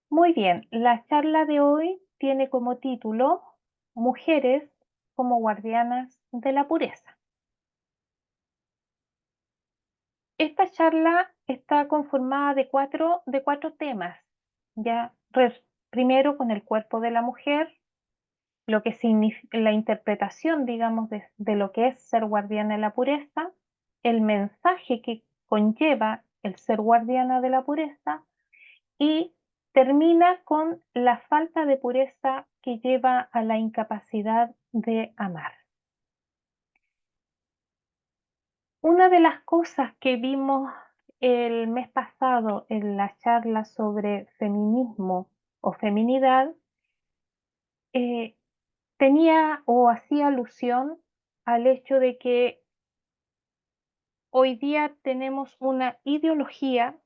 Muy bien, la charla de hoy tiene como título Mujeres como guardianas de la pureza. Esta charla está conformada de cuatro temas. Ya, primero con el cuerpo de la mujer, lo que significa la interpretación, digamos, de lo que es ser guardiana de la pureza, el mensaje que conlleva el ser guardiana de la pureza y termina con la falta de pureza que lleva a la incapacidad de amar. Una de las cosas que vimos el mes pasado en la charla sobre feminismo o feminidad eh, tenía o hacía alusión al hecho de que hoy día tenemos una ideología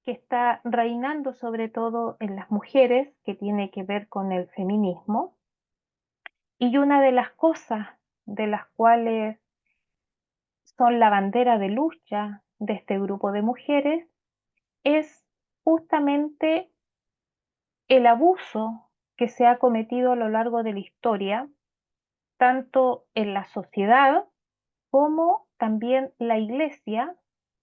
que está reinando sobre todo en las mujeres, que tiene que ver con el feminismo. Y una de las cosas de las cuales son la bandera de lucha de este grupo de mujeres es justamente el abuso que se ha cometido a lo largo de la historia, tanto en la sociedad como también la Iglesia,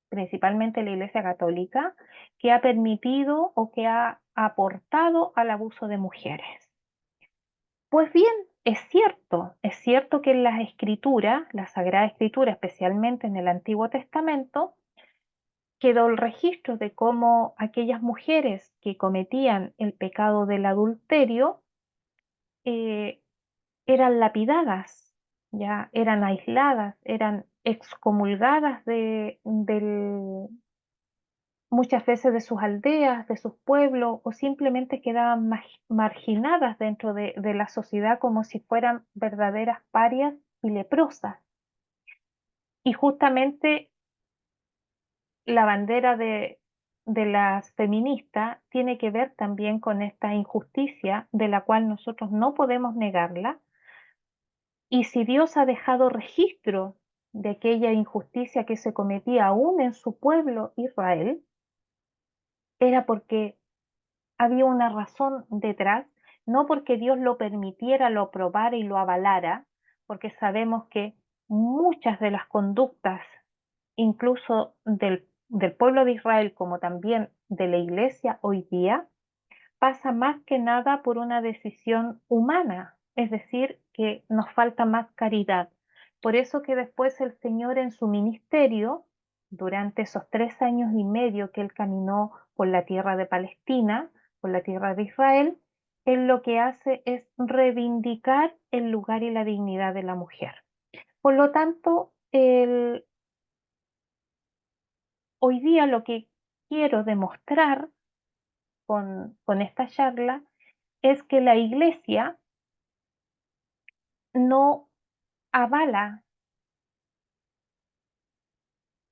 principalmente la Iglesia Católica, que ha permitido o que ha aportado al abuso de mujeres. Pues bien, es cierto que en las escrituras, la Sagrada Escritura, especialmente en el Antiguo Testamento, quedó el registro de cómo aquellas mujeres que cometían el pecado del adulterio eh, eran lapidadas, ya eran aisladas, eran excomulgadas muchas veces de sus aldeas, de sus pueblos, o simplemente quedaban marginadas dentro de la sociedad como si fueran verdaderas parias y leprosas. Y justamente la bandera de las feministas tiene que ver también con esta injusticia de la cual nosotros no podemos negarla. Y si Dios ha dejado registro de aquella injusticia que se cometía aún en su pueblo Israel, era porque había una razón detrás, no porque Dios lo permitiera, lo probara y lo avalara, porque sabemos que muchas de las conductas, incluso del pueblo de Israel, como también de la iglesia hoy día, pasa más que nada por una decisión humana, es decir, que nos falta más caridad. Por eso que después el Señor en su ministerio, durante esos 3 años y medio que él caminó por la tierra de Palestina, por la tierra de Israel, él lo que hace es reivindicar el lugar y la dignidad de la mujer. Por lo tanto, hoy día lo que quiero demostrar con esta charla es que la iglesia no avala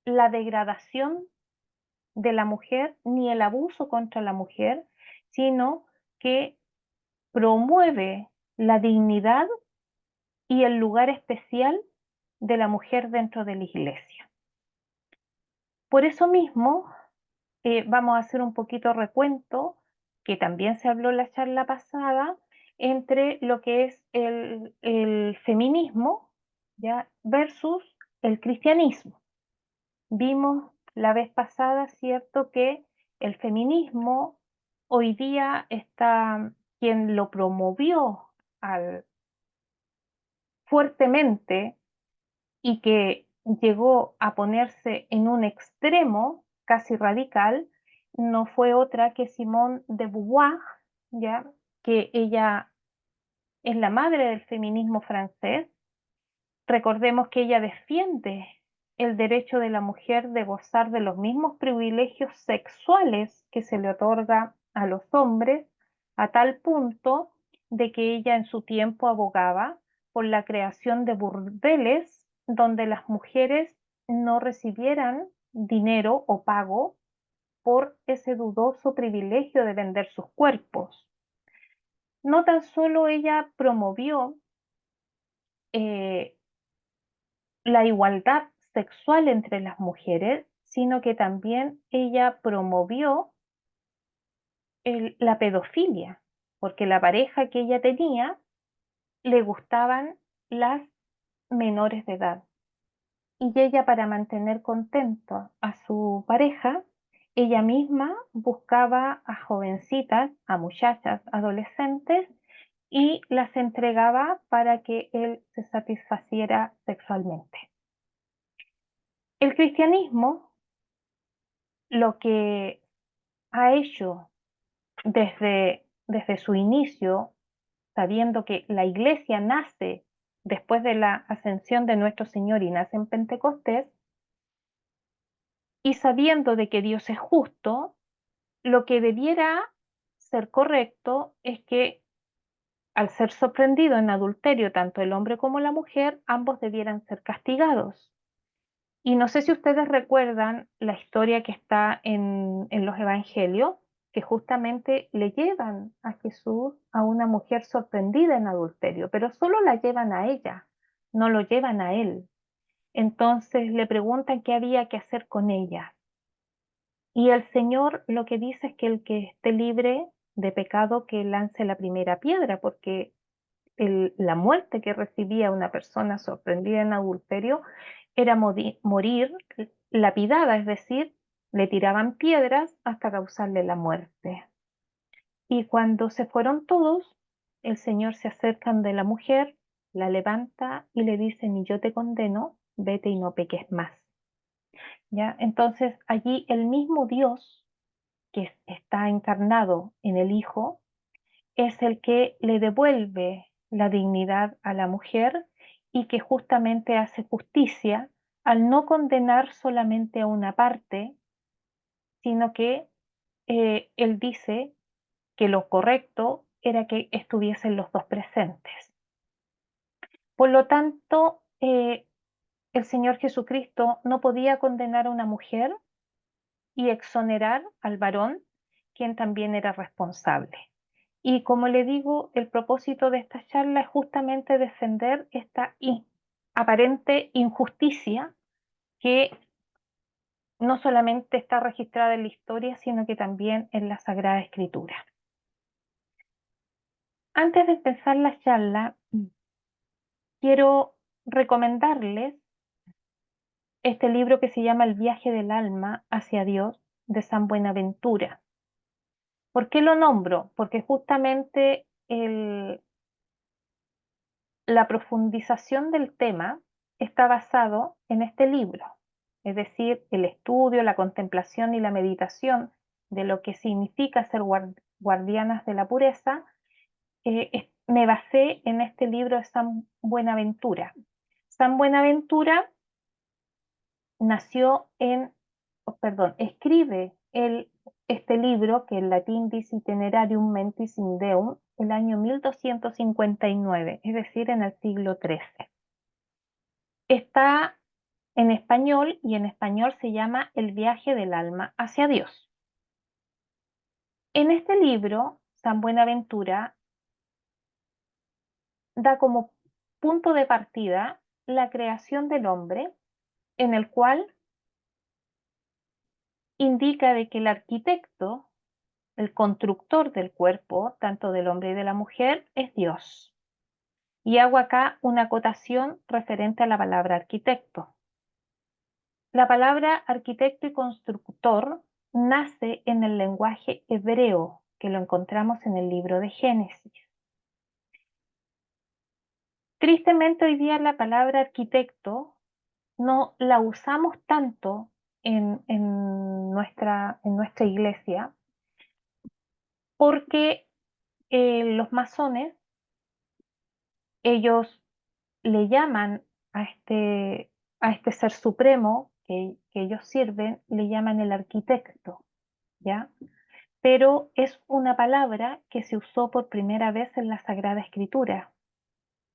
la degradación de la mujer ni el abuso contra la mujer, sino que promueve la dignidad y el lugar especial de la mujer dentro de la iglesia. Por eso mismo, vamos a hacer un poquito recuento, que también se habló en la charla pasada, entre lo que es el feminismo, ¿ya? Versus el cristianismo. Vimos la vez pasada, ¿cierto?, que el feminismo hoy día está, quien lo promovió al, fuertemente y que llegó a ponerse en un extremo casi radical, no fue otra que Simone de Beauvoir, ¿ya? Que ella es la madre del feminismo francés. Recordemos que ella defiende el derecho de la mujer de gozar de los mismos privilegios sexuales que se le otorga a los hombres, a tal punto de que ella en su tiempo abogaba por la creación de burdeles donde las mujeres no recibieran dinero o pago por ese dudoso privilegio de vender sus cuerpos. No tan solo ella promovió eh, la igualdad sexual entre las mujeres, sino que también ella promovió la pedofilia, porque la pareja que ella tenía le gustaban las menores de edad. Y ella, para mantener contento a su pareja, ella misma buscaba a jovencitas, a muchachas, adolescentes, y las entregaba para que él se satisfaciera sexualmente. El cristianismo lo que ha hecho desde su inicio, sabiendo que la iglesia nace después de la ascensión de nuestro Señor y nace en Pentecostés, y sabiendo de que Dios es justo, lo que debiera ser correcto es que al ser sorprendido en adulterio tanto el hombre como la mujer, ambos debieran ser castigados. Y no sé si ustedes recuerdan la historia que está en los evangelios, que justamente le llevan a Jesús a una mujer sorprendida en adulterio, pero solo la llevan a ella, no lo llevan a él. Entonces le preguntan qué había que hacer con ella. Y el Señor lo que dice es que el que esté libre de pecado que lance la primera piedra, porque la muerte que recibía una persona sorprendida en adulterio era morir lapidada, es decir, le tiraban piedras hasta causarle la muerte. Y cuando se fueron todos, el Señor se acerca de la mujer, la levanta y le dice: ni yo te condeno, vete y no peques más. ¿Ya? Entonces allí el mismo Dios que está encarnado en el Hijo es el que le devuelve la dignidad a la mujer y que justamente hace justicia al no condenar solamente a una parte, sino que él dice que lo correcto era que estuviesen los dos presentes. Por lo tanto, el Señor Jesucristo no podía condenar a una mujer y exonerar al varón, quien también era responsable. Y como le digo, el propósito de esta charla es justamente defender esta aparente injusticia que no solamente está registrada en la historia, sino que también en la Sagrada Escritura. Antes de empezar la charla, quiero recomendarles este libro que se llama El viaje del alma hacia Dios, de San Buenaventura. ¿Por qué lo nombro? Porque justamente la profundización del tema está basado en este libro, es decir, el estudio, la contemplación y la meditación de lo que significa ser guardianas de la pureza. Me basé en este libro de San Buenaventura. San Buenaventura escribe este libro, que en latín dice Itinerarium Mentis in Deum, el año 1259, es decir, en el siglo XIII. Está en español y en español se llama El viaje del alma hacia Dios. En este libro, San Buenaventura da como punto de partida la creación del hombre, en el cual indica de que el arquitecto, el constructor del cuerpo, tanto del hombre y de la mujer, es Dios. Y hago acá una acotación referente a la palabra arquitecto. La palabra arquitecto y constructor nace en el lenguaje hebreo, que lo encontramos en el libro de Génesis. Tristemente hoy día la palabra arquitecto no la usamos tanto en nuestra iglesia, porque los masones, ellos le llaman a este ser supremo que ellos sirven, le llaman el arquitecto, ¿ya? Pero es una palabra que se usó por primera vez en la Sagrada Escritura,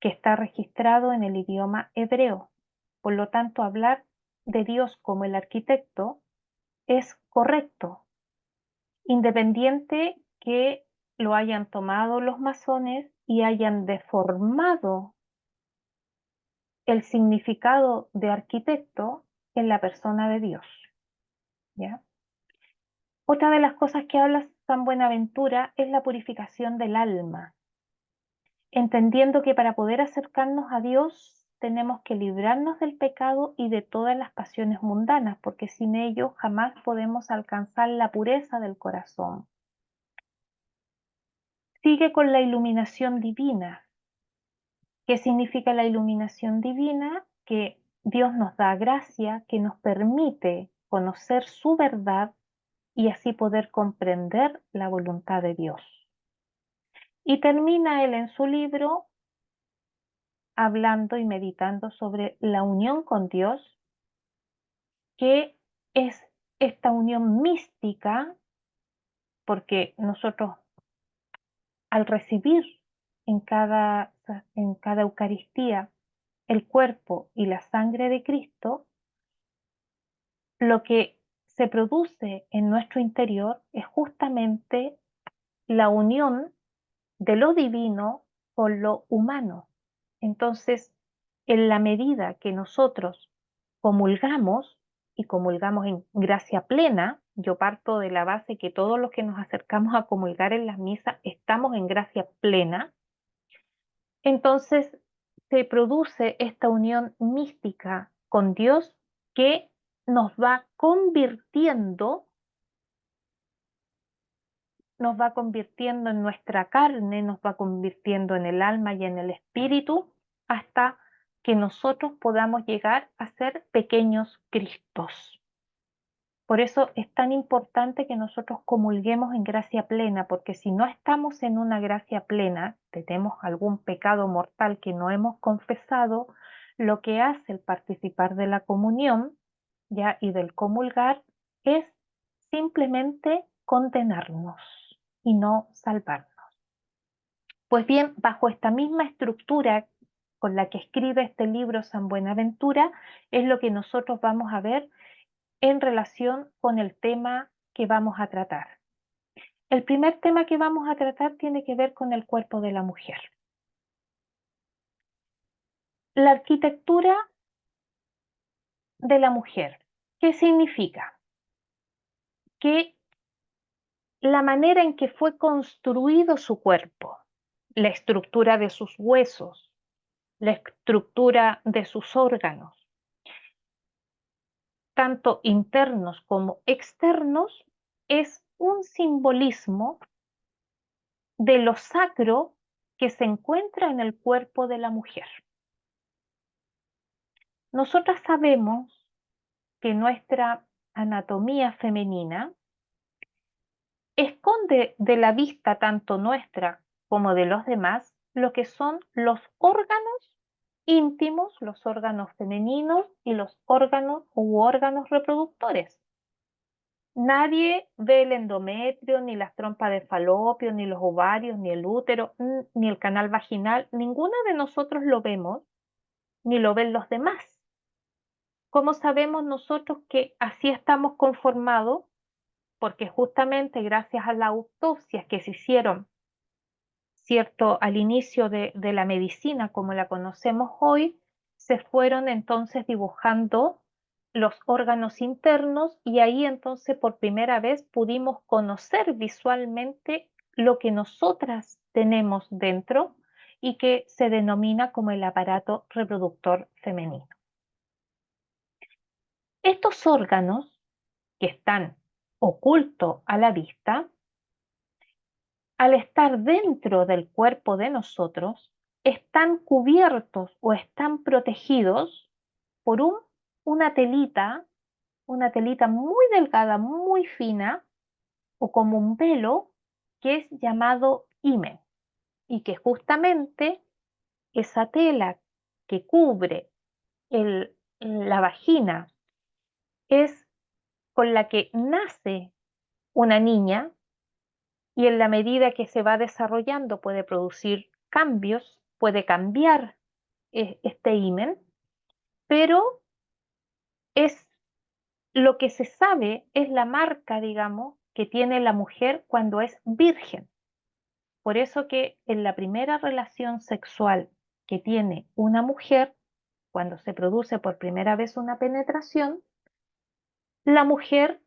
que está registrado en el idioma hebreo. Por lo tanto, hablar de Dios como el arquitecto es correcto, independiente que lo hayan tomado los masones y hayan deformado el significado de arquitecto en la persona de Dios, ¿ya? Otra de las cosas que habla San Buenaventura es la purificación del alma, entendiendo que para poder acercarnos a Dios tenemos que librarnos del pecado y de todas las pasiones mundanas, porque sin ello jamás podemos alcanzar la pureza del corazón. Sigue con la iluminación divina. ¿Qué significa la iluminación divina? Que Dios nos da gracia, que nos permite conocer su verdad y así poder comprender la voluntad de Dios. Y termina él en su libro hablando y meditando sobre la unión con Dios, que es esta unión mística, porque nosotros al recibir en cada Eucaristía el cuerpo y la sangre de Cristo, lo que se produce en nuestro interior es justamente la unión de lo divino con lo humano. Entonces, en la medida que nosotros comulgamos y comulgamos en gracia plena, yo parto de la base que todos los que nos acercamos a comulgar en las misas estamos en gracia plena, entonces se produce esta unión mística con Dios que nos va convirtiendo en nuestra carne, nos va convirtiendo en el alma y en el espíritu, hasta que nosotros podamos llegar a ser pequeños Cristos. Por eso es tan importante que nosotros comulguemos en gracia plena, porque si no estamos en una gracia plena, tenemos algún pecado mortal que no hemos confesado, lo que hace el participar de la comunión, ya, y del comulgar es simplemente condenarnos y no salvarnos. Pues bien, bajo esta misma estructura con la que escribe este libro San Buenaventura, es lo que nosotros vamos a ver en relación con el tema que vamos a tratar. El primer tema que vamos a tratar tiene que ver con el cuerpo de la mujer. La arquitectura de la mujer. ¿Qué significa? Que la manera en que fue construido su cuerpo, la estructura de sus huesos, la estructura de sus órganos, tanto internos como externos, es un simbolismo de lo sacro que se encuentra en el cuerpo de la mujer. Nosotras sabemos que nuestra anatomía femenina esconde de la vista tanto nuestra como de los demás lo que son los órganos íntimos, los órganos femeninos y los órganos u órganos reproductores. Nadie ve el endometrio, ni las trompas de falopio, ni los ovarios, ni el útero, ni el canal vaginal. Ninguno de nosotros lo vemos, ni lo ven los demás. ¿Cómo sabemos nosotros que así estamos conformados? Porque justamente gracias a las autopsias que se hicieron, ¿cierto?, al inicio de la medicina como la conocemos hoy, se fueron entonces dibujando los órganos internos y ahí entonces por primera vez pudimos conocer visualmente lo que nosotras tenemos dentro y que se denomina como el aparato reproductor femenino. Estos órganos que están ocultos a la vista, al estar dentro del cuerpo de nosotros, están cubiertos o están protegidos por una telita muy delgada, muy fina, o como un velo, que es llamado himen, y que justamente esa tela que cubre la vagina es con la que nace una niña y en la medida que se va desarrollando puede producir cambios, puede cambiar este himen, pero es lo que se sabe, es la marca, digamos, que tiene la mujer cuando es virgen. Por eso que en la primera relación sexual que tiene una mujer, cuando se produce por primera vez una penetración, la mujer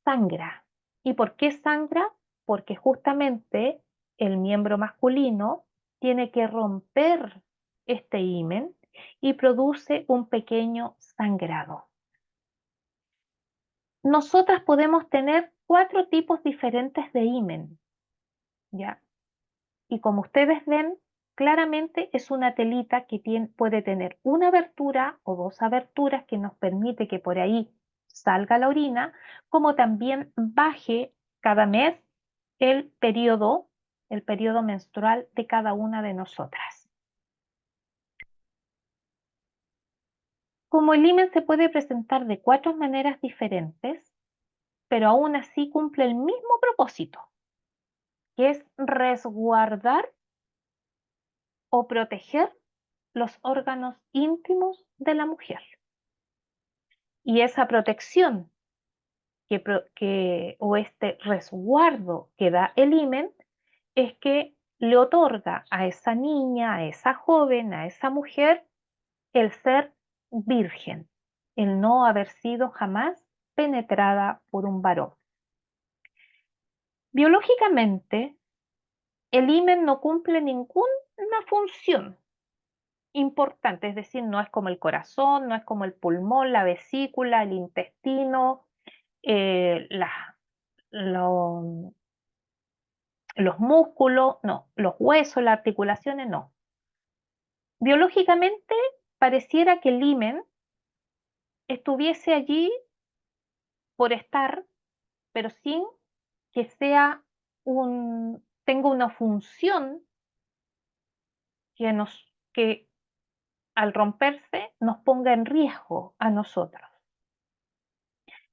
sangra. ¿Y por qué sangra? Porque justamente el miembro masculino tiene que romper este himen y produce un pequeño sangrado. Nosotras podemos tener 4 tipos diferentes de himen, ¿ya? Y como ustedes ven, claramente es una telita que puede tener una abertura o 2 aberturas que nos permite que por ahí salga la orina, como también baje cada mes el periodo menstrual de cada una de nosotras. Como el himen se puede presentar de 4 maneras diferentes, pero aún así cumple el mismo propósito, que es resguardar o proteger los órganos íntimos de la mujer. Y esa protección o este resguardo que da el himen es que le otorga a esa niña, a esa joven, a esa mujer, el ser virgen, el no haber sido jamás penetrada por un varón. Biológicamente, el himen no cumple ninguna función importante, es decir, no es como el corazón, no es como el pulmón, la vesícula, el intestino, lo- los músculos, no, los huesos, las articulaciones, no. Biológicamente pareciera que el himen estuviese allí por estar, pero sin que tenga una función que al romperse nos ponga en riesgo a nosotros.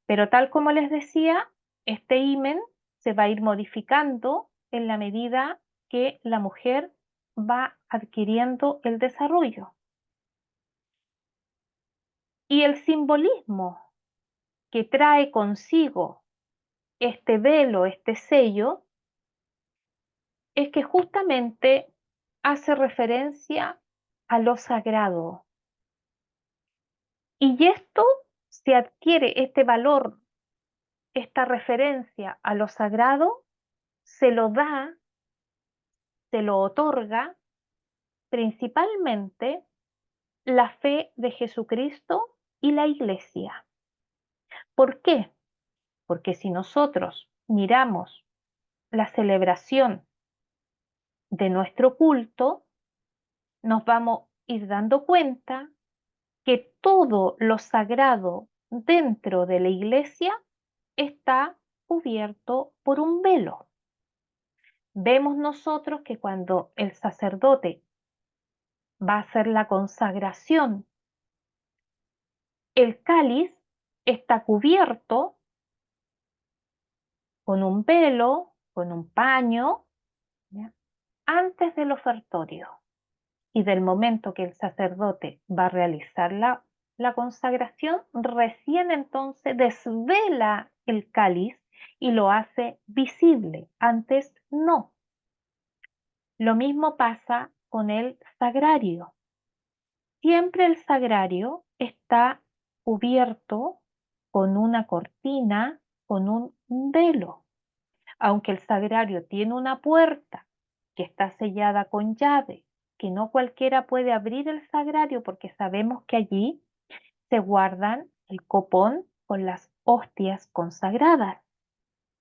Pero tal como les decía, este himen se va a ir modificando en la medida que la mujer va adquiriendo el desarrollo. Y el simbolismo que trae consigo este velo, este sello, es que justamente hace referencia a lo sagrado. Y esto se adquiere, este valor, esta referencia a lo sagrado, se lo da, se lo otorga principalmente la fe de Jesucristo y la Iglesia. ¿Por qué? Porque si nosotros miramos la celebración de nuestro culto, nos vamos a ir dando cuenta que todo lo sagrado dentro de la iglesia está cubierto por un velo. Vemos nosotros que cuando el sacerdote va a hacer la consagración, el cáliz está cubierto con un velo, con un paño, ¿ya? Antes del ofertorio. Y del momento que el sacerdote va a realizar la consagración, recién entonces desvela el cáliz y lo hace visible. Antes no. Lo mismo pasa con el sagrario. Siempre el sagrario está cubierto con una cortina, con un velo. Aunque el sagrario tiene una puerta que está sellada con llave, que no cualquiera puede abrir el sagrario porque sabemos que allí se guardan el copón con las hostias consagradas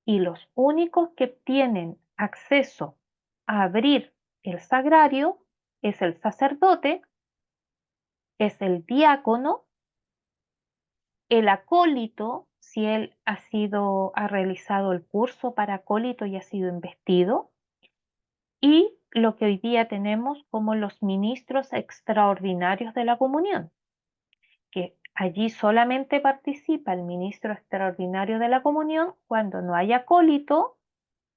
y los únicos que tienen acceso a abrir el sagrario es el sacerdote, es el diácono, el acólito, si él ha realizado el curso para acólito y ha sido investido, y lo que hoy día tenemos como los ministros extraordinarios de la comunión, que allí solamente participa el ministro extraordinario de la comunión cuando no haya acólito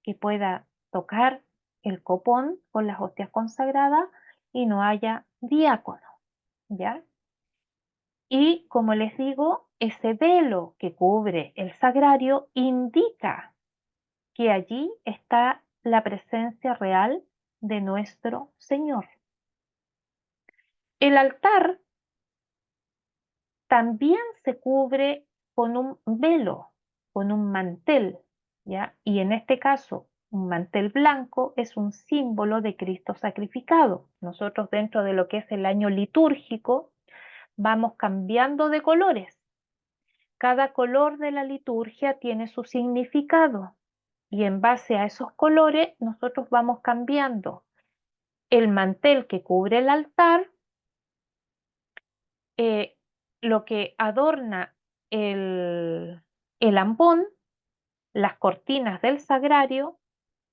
que pueda tocar el copón con las hostias consagradas y no haya diácono, ¿ya? Y como les digo, ese velo que cubre el sagrario indica que allí está la presencia real de nuestro Señor. El altar también se cubre con un velo, con un mantel. ¿ya? Y en este caso, un mantel blanco es un símbolo de Cristo sacrificado. Nosotros dentro de lo que es el año litúrgico vamos cambiando de colores. Cada color de la liturgia tiene su significado y en base a esos colores nosotros vamos cambiando el mantel que cubre el altar, eh, lo que adorna el ambón, las cortinas del sagrario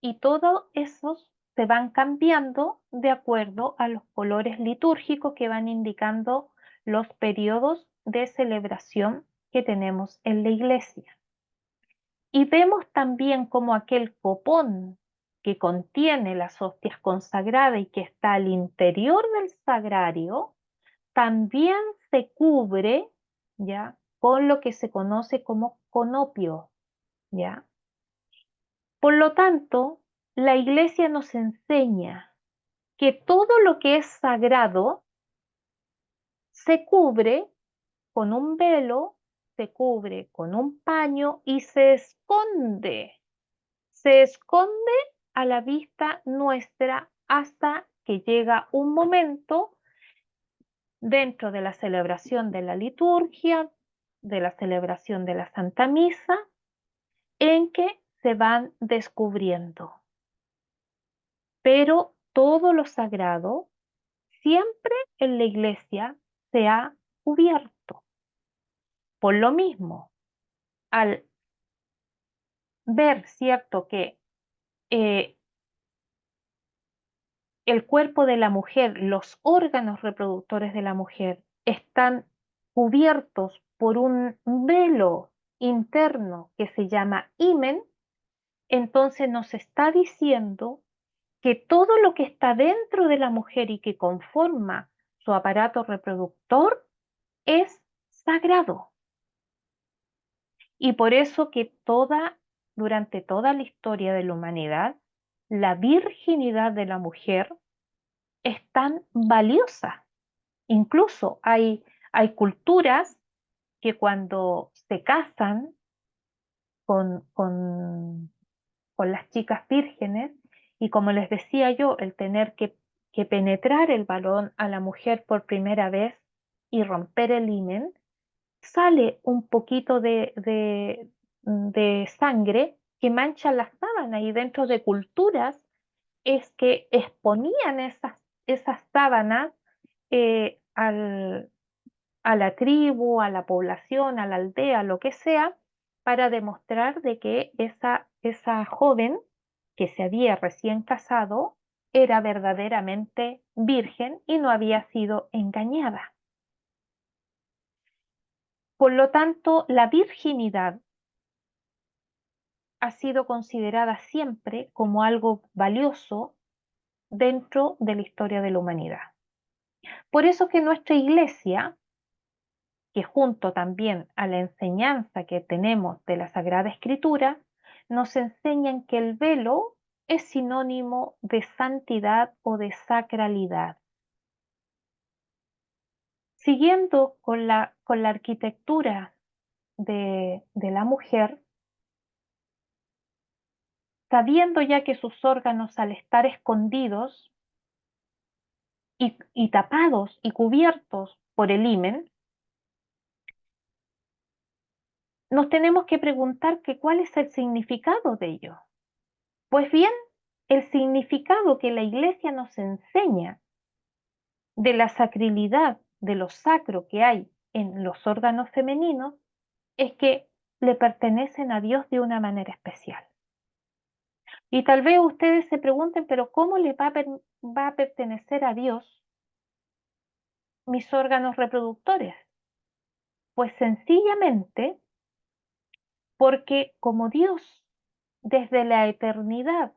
y todos esos se van cambiando de acuerdo a los colores litúrgicos que van indicando los periodos de celebración que tenemos en la iglesia. Y vemos también como aquel copón que contiene las hostias consagradas y que está al interior del sagrario, también se cubre, ¿ya? Con lo que se conoce como conopio, ¿ya? Por lo tanto, la iglesia nos enseña que todo lo que es sagrado se cubre con un velo, se cubre con un paño y se esconde a la vista nuestra hasta que llega un momento dentro de la celebración de la liturgia, de la celebración de la Santa Misa, en que se van descubriendo. Pero todo lo sagrado siempre en la iglesia se ha cubierto. Por lo mismo, al ver, cierto, que eh, el cuerpo de la mujer, los órganos reproductores de la mujer están cubiertos por un velo interno que se llama himen, entonces nos está diciendo que todo lo que está dentro de la mujer y que conforma su aparato reproductor es sagrado. Y por eso que durante toda la historia de la humanidad, la virginidad de la mujer es tan valiosa. Incluso hay culturas que cuando se casan con, con, con las chicas vírgenes, y como les decía yo, el tener que penetrar el varón a la mujer por primera vez y romper el himen, sale un poquito de sangre que mancha la sábana y dentro de culturas es que exponían esas sábanas a la tribu, a la población, a la aldea, lo que sea, para demostrar de que esa joven que se había recién casado era verdaderamente virgen y no había sido engañada. Por lo tanto, la virginidad ha sido considerada siempre como algo valioso dentro de la historia de la humanidad. Por eso que nuestra iglesia, que junto también a la enseñanza que tenemos de la Sagrada Escritura, nos enseñan que el velo es sinónimo de santidad o de sacralidad. Siguiendo con la arquitectura de la mujer, sabiendo ya que sus órganos al estar escondidos y tapados y cubiertos por el himen, nos tenemos que preguntar que cuál es el significado de ello. Pues bien, el significado que la Iglesia nos enseña de la sacralidad, de lo sacro que hay en los órganos femeninos, es que le pertenecen a Dios de una manera especial. Y tal vez ustedes se pregunten, pero ¿cómo le va a pertenecer a Dios mis órganos reproductores? Pues sencillamente porque como Dios desde la eternidad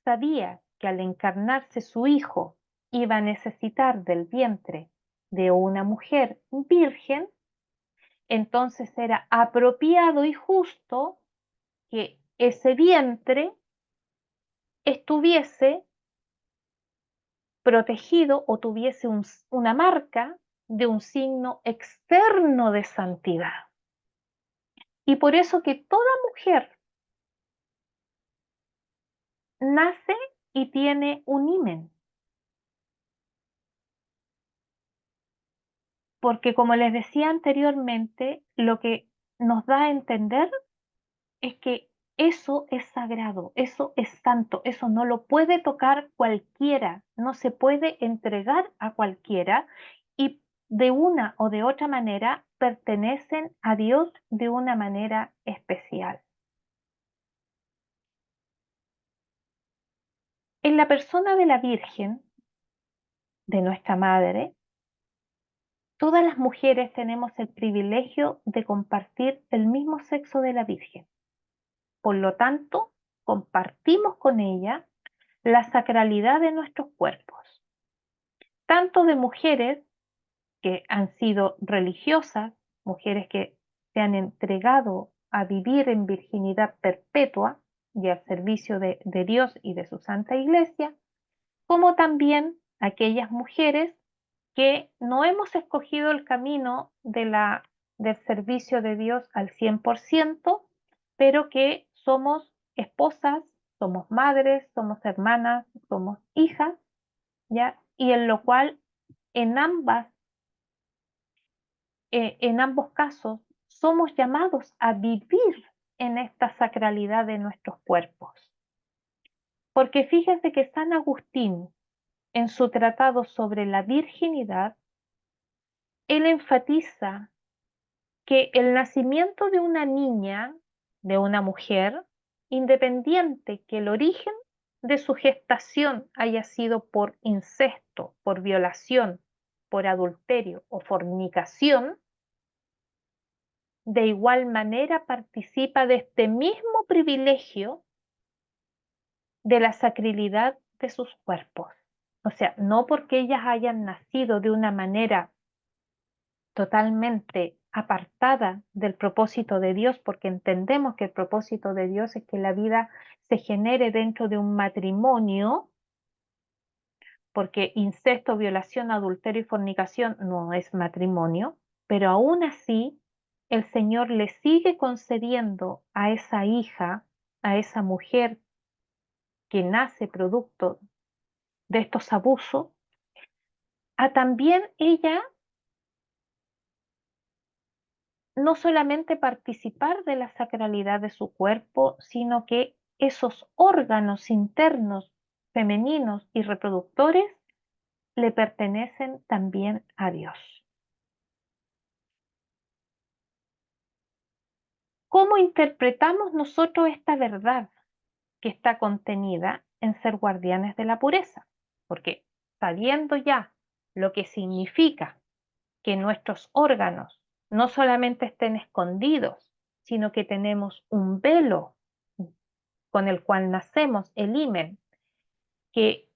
sabía que al encarnarse su Hijo iba a necesitar del vientre de una mujer virgen, entonces era apropiado y justo que ese vientre estuviese protegido o tuviese una marca de un signo externo de santidad. Y por eso que toda mujer nace y tiene un himen. Porque como les decía anteriormente, lo que nos da a entender es que eso es sagrado, eso es santo, eso no lo puede tocar cualquiera, no se puede entregar a cualquiera y de una o de otra manera pertenecen a Dios de una manera especial. En la persona de la Virgen, de nuestra Madre, todas las mujeres tenemos el privilegio de compartir el mismo sexo de la Virgen. Por lo tanto, compartimos con ella la sacralidad de nuestros cuerpos, tanto de mujeres que han sido religiosas, mujeres que se han entregado a vivir en virginidad perpetua y al servicio de Dios y de su Santa Iglesia, como también aquellas mujeres que no hemos escogido el camino del servicio de Dios al 100%, pero que somos esposas, somos madres, somos hermanas, somos hijas, ¿ya? Y en lo cual en en ambos casos somos llamados a vivir en esta sacralidad de nuestros cuerpos. Porque fíjense que San Agustín, en su tratado sobre la virginidad, él enfatiza que el nacimiento de una niña, de una mujer, independiente que el origen de su gestación haya sido por incesto, por violación, por adulterio o fornicación, de igual manera participa de este mismo privilegio de la sacralidad de sus cuerpos. O sea, no porque ellas hayan nacido de una manera totalmente apartada del propósito de Dios, porque entendemos que el propósito de Dios es que la vida se genere dentro de un matrimonio, porque incesto, violación, adulterio y fornicación no es matrimonio, pero aún así el Señor le sigue concediendo a esa hija, a esa mujer que nace producto de estos abusos, a también ella no solamente participar de la sacralidad de su cuerpo, sino que esos órganos internos femeninos y reproductores le pertenecen también a Dios. ¿Cómo interpretamos nosotros esta verdad que está contenida en ser guardianes de la pureza? Porque sabiendo ya lo que significa que nuestros órganos no solamente estén escondidos, sino que tenemos un velo con el cual nacemos, el himen, que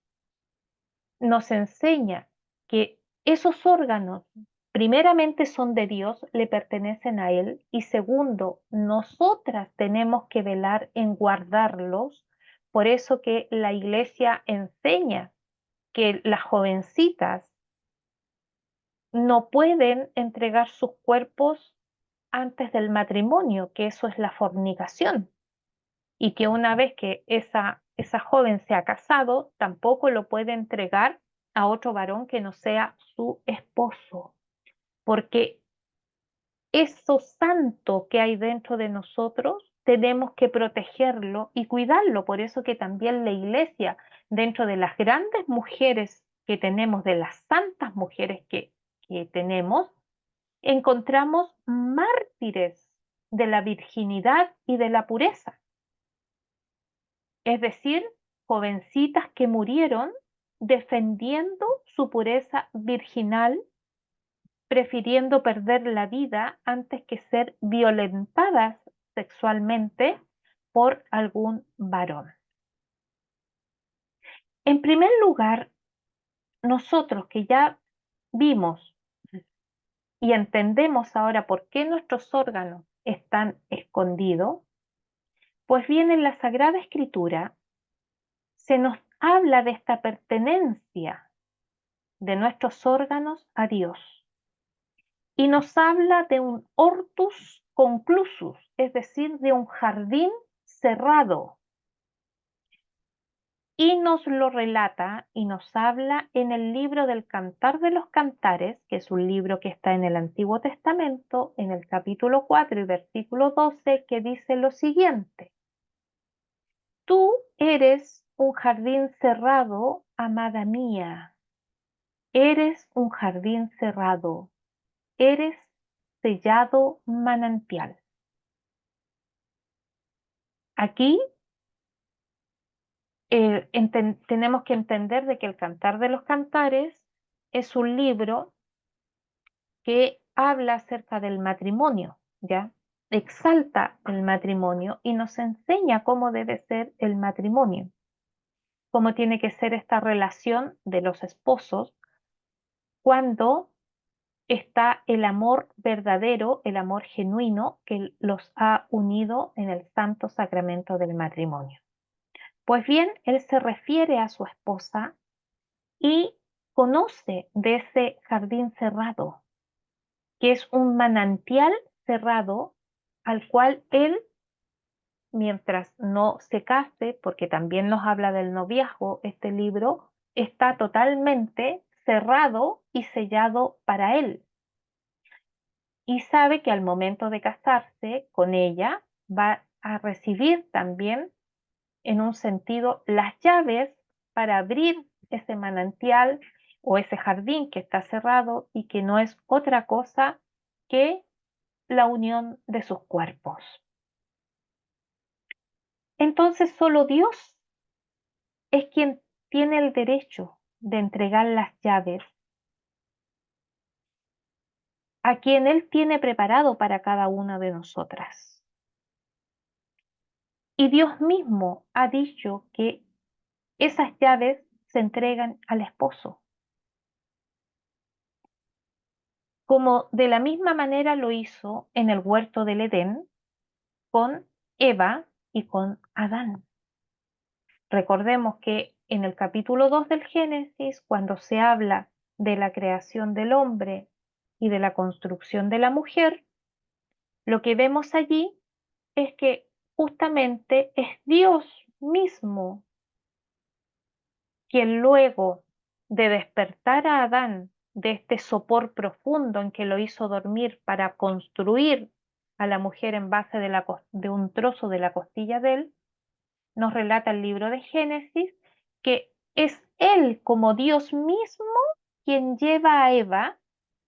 nos enseña que esos órganos primeramente son de Dios, le pertenecen a Él, y segundo, nosotras tenemos que velar en guardarlos. Por eso que la iglesia enseña que las jovencitas no pueden entregar sus cuerpos antes del matrimonio, que eso es la fornicación, y que una vez que esa joven se ha casado, tampoco lo puede entregar a otro varón que no sea su esposo, porque eso santo que hay dentro de nosotros tenemos que protegerlo y cuidarlo. Por eso que también la iglesia, dentro de las grandes mujeres que tenemos, de las santas mujeres que tenemos, encontramos mártires de la virginidad y de la pureza. Es decir, jovencitas que murieron defendiendo su pureza virginal, prefiriendo perder la vida antes que ser violentadas sexualmente por algún varón. En primer lugar, nosotros que ya vimos y entendemos ahora por qué nuestros órganos están escondidos, pues bien en la Sagrada Escritura se nos habla de esta pertenencia de nuestros órganos a Dios. Y nos habla de un hortus conclusus, es decir, de un jardín cerrado. y nos lo relata y nos habla en el libro del Cantar de los Cantares, que es un libro que está en el Antiguo Testamento, en el capítulo 4 y versículo 12, que dice lo siguiente: Tú eres un jardín cerrado, amada mía, eres un jardín cerrado, eres sellado manantial. Aquí tenemos que entender de que el Cantar de los Cantares es un libro que habla acerca del matrimonio, ¿ya? Exalta el matrimonio y nos enseña cómo debe ser el matrimonio, cómo tiene que ser esta relación de los esposos cuando está el amor verdadero, el amor genuino que los ha unido en el santo sacramento del matrimonio. Pues bien, él se refiere a su esposa y conoce de ese jardín cerrado, que es un manantial cerrado al cual él, mientras no se case, porque también nos habla del noviazgo este libro, está totalmente cerrado y sellado para él. Y sabe que al momento de casarse con ella va a recibir también, en un sentido, las llaves para abrir ese manantial o ese jardín que está cerrado y que no es otra cosa que la unión de sus cuerpos. Entonces solo Dios es quien tiene el derecho de entregar las llaves a quien Él tiene preparado para cada una de nosotras. Y Dios mismo ha dicho que esas llaves se entregan al esposo, como de la misma manera lo hizo en el huerto del Edén con Eva y con Adán. Recordemos que en el capítulo 2 del Génesis, cuando se habla de la creación del hombre y de la construcción de la mujer, lo que vemos allí es que justamente es Dios mismo quien, luego de despertar a Adán de este sopor profundo en que lo hizo dormir para construir a la mujer en base de un trozo de la costilla de él, nos relata el libro de Génesis que es él, como Dios mismo, quien lleva a Eva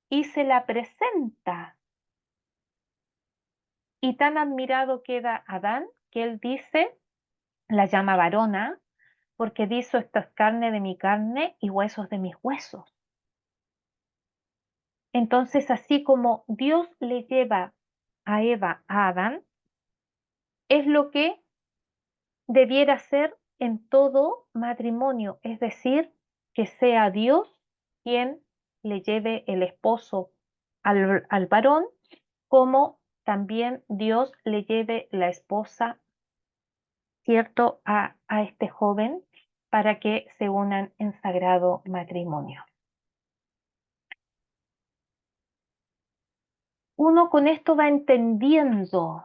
y se la presenta. Y tan admirado queda Adán que él dice, la llama varona, porque dice: esto es carne de mi carne y huesos de mis huesos. Entonces, así como Dios le lleva a Eva a Adán, es lo que debiera ser en todo matrimonio, es decir, que sea Dios quien le lleve el esposo al varón, como también Dios le lleve la esposa, ¿cierto?, a este joven para que se unan en sagrado matrimonio. Uno con esto va entendiendo,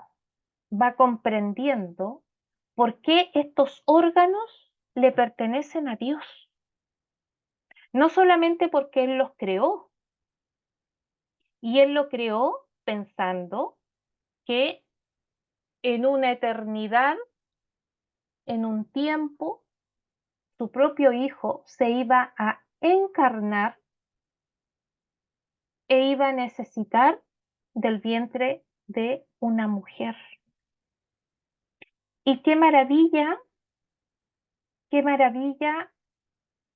va comprendiendo por qué estos órganos le pertenecen a Dios. No solamente porque Él los creó, y Él lo creó pensando que en una eternidad, en un tiempo, su propio Hijo se iba a encarnar e iba a necesitar del vientre de una mujer. Y qué maravilla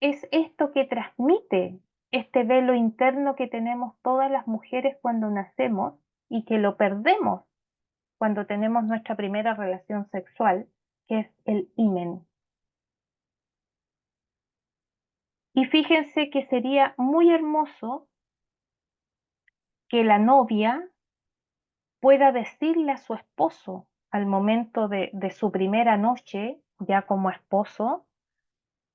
es esto que transmite este velo interno que tenemos todas las mujeres cuando nacemos y que lo perdemos cuando tenemos nuestra primera relación sexual, que es el himen. Y fíjense que sería muy hermoso que la novia pueda decirle a su esposo al momento de su primera noche, ya como esposo,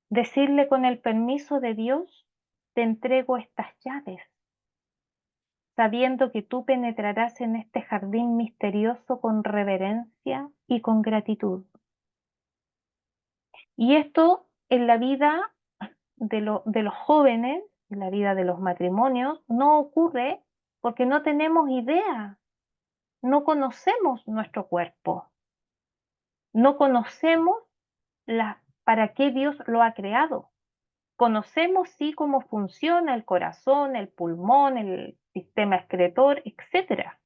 decirle: con el permiso de Dios, te entrego estas llaves, sabiendo que tú penetrarás en este jardín misterioso con reverencia y con gratitud. Y esto en la vida de los jóvenes, en la vida de los matrimonios, no ocurre porque no tenemos idea, no conocemos nuestro cuerpo, no conocemos para qué Dios lo ha creado. Conocemos sí cómo funciona el corazón, el pulmón, el sistema excretor, etcétera,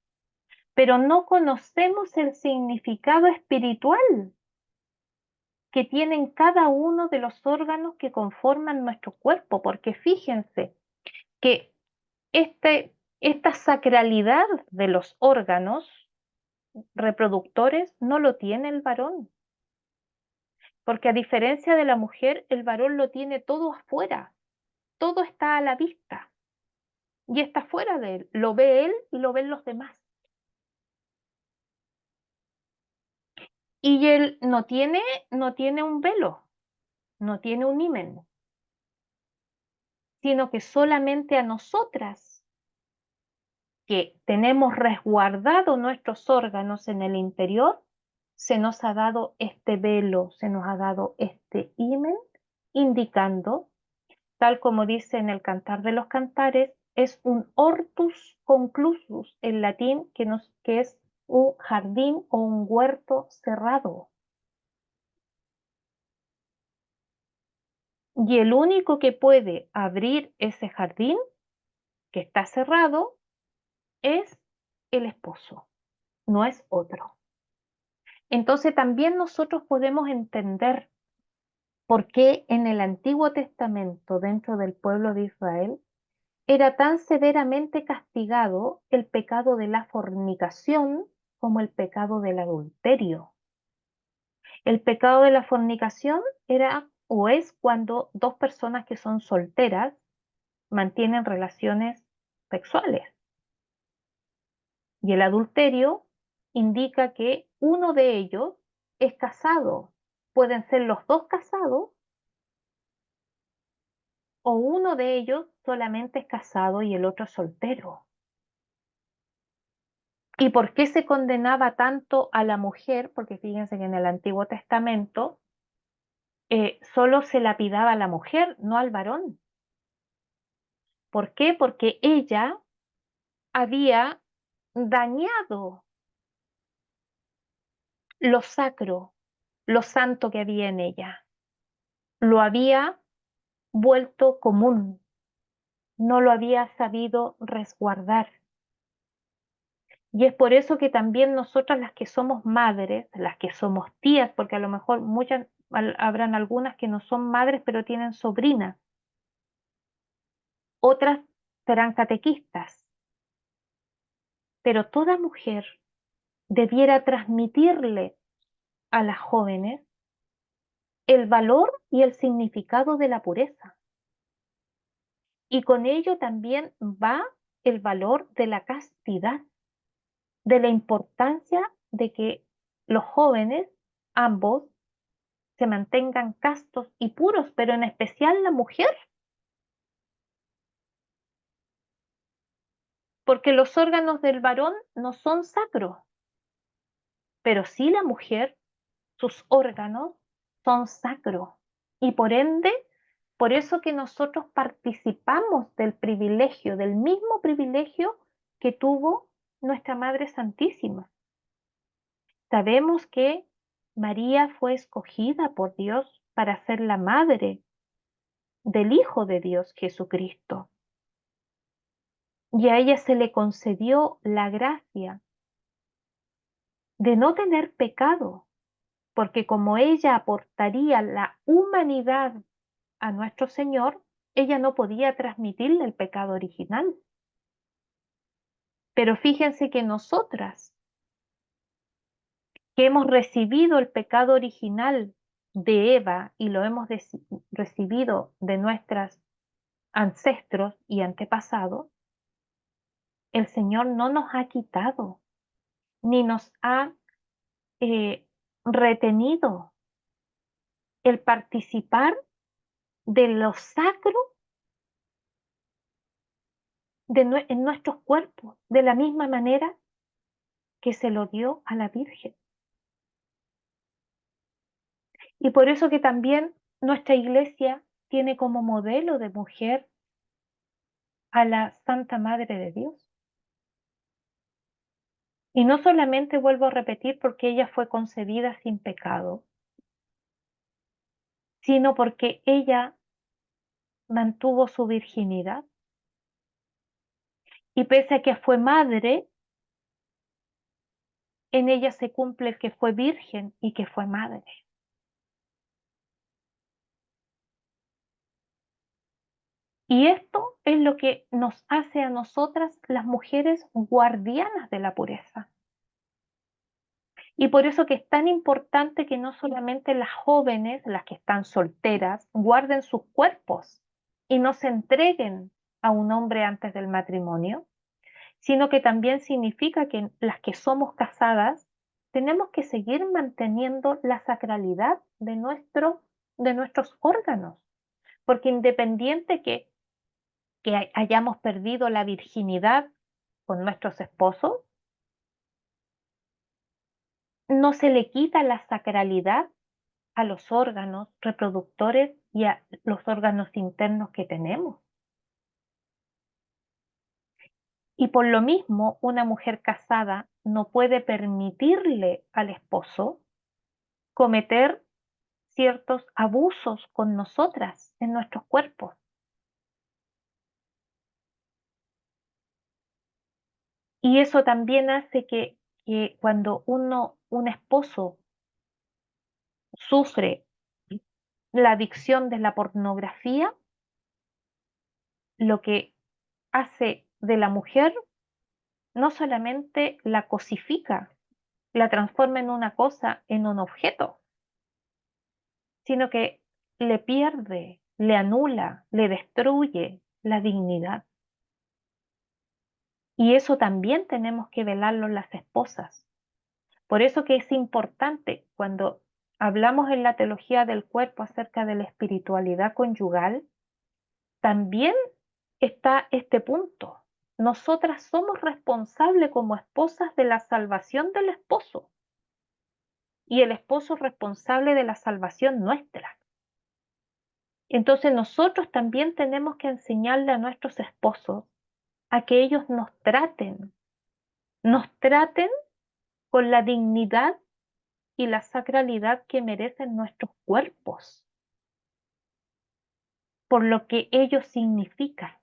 pero no conocemos el significado espiritual que tienen cada uno de los órganos que conforman nuestro cuerpo, porque fíjense que esta sacralidad de los órganos reproductores no lo tiene el varón, porque a diferencia de la mujer, el varón lo tiene todo afuera, todo está a la vista y está fuera de él, lo ve él y lo ven los demás. Y él no tiene un velo, no tiene un himen, sino que solamente a nosotras, que tenemos resguardado nuestros órganos en el interior, se nos ha dado este velo, se nos ha dado este himen, indicando, tal como dice en el Cantar de los Cantares, es un hortus conclusus en latín, que es un jardín o un huerto cerrado. Y el único que puede abrir ese jardín que está cerrado es el esposo, no es otro. Entonces también nosotros podemos entender por qué en el Antiguo Testamento, dentro del pueblo de Israel, era tan severamente castigado el pecado de la fornicación como el pecado del adulterio. El pecado de la fornicación era o es cuando dos personas que son solteras mantienen relaciones sexuales. Y el adulterio indica que uno de ellos es casado. Pueden ser los dos casados o uno de ellos solamente es casado y el otro soltero. ¿Y por qué se condenaba tanto a la mujer? Porque fíjense que en el Antiguo Testamento solo se lapidaba a la mujer, no al varón. ¿Por qué? Porque ella había dañado lo sacro, lo santo que había en ella. Lo había vuelto común, no lo había sabido resguardar. Y es por eso que también nosotras, las que somos madres, las que somos tías, porque a lo mejor habrán algunas que no son madres pero tienen sobrinas, otras serán catequistas, pero toda mujer debiera transmitirle a las jóvenes el valor y el significado de la pureza. Y con ello también va el valor de la castidad, de la importancia de que los jóvenes, ambos, se mantengan castos y puros, pero en especial la mujer, porque los órganos del varón no son sacros, pero sí la mujer, sus órganos son sacros. Y por ende, por eso que nosotros participamos del privilegio, del mismo privilegio que tuvo nuestra Madre Santísima. Sabemos que María fue escogida por Dios para ser la madre del Hijo de Dios, Jesucristo. Y a ella se le concedió la gracia de no tener pecado, porque como ella aportaría la humanidad a nuestro Señor, ella no podía transmitirle el pecado original. Pero fíjense que nosotras, que hemos recibido el pecado original de Eva y lo hemos recibido de nuestros ancestros y antepasados, el Señor no nos ha quitado ni nos ha eh, retenido el participar de lo sacro en nuestros cuerpos, de la misma manera que se lo dio a la Virgen. Y por eso que también nuestra iglesia tiene como modelo de mujer a la Santa Madre de Dios. Y no solamente vuelvo a repetir porque ella fue concebida sin pecado, sino porque ella mantuvo su virginidad. Y pese a que fue madre, en ella se cumple el que fue virgen y que fue madre. Y esto es lo que nos hace a nosotras las mujeres guardianas de la pureza. Y por eso que es tan importante que no solamente las jóvenes, las que están solteras, guarden sus cuerpos y no se entreguen a un hombre antes del matrimonio, sino que también significa que las que somos casadas tenemos que seguir manteniendo la sacralidad de nuestros órganos, porque independiente que hayamos perdido la virginidad con nuestros esposos, no se le quita la sacralidad a los órganos reproductores y a los órganos internos que tenemos. Y por lo mismo, una mujer casada no puede permitirle al esposo cometer ciertos abusos con nosotras en nuestros cuerpos. Y eso también hace que cuando un esposo sufre la adicción de la pornografía, lo que hace de la mujer no solamente la cosifica, la transforma en una cosa, en un objeto, sino que le pierde, le anula, le destruye la dignidad. Y eso también tenemos que velarlo las esposas. Por eso que es importante cuando hablamos en la teología del cuerpo acerca de la espiritualidad conyugal, también está este punto. Nosotras somos responsables como esposas de la salvación del esposo y el esposo responsable de la salvación nuestra. Entonces nosotros también tenemos que enseñarle a nuestros esposos a que ellos nos traten con la dignidad y la sacralidad que merecen nuestros cuerpos, por lo que ellos significan.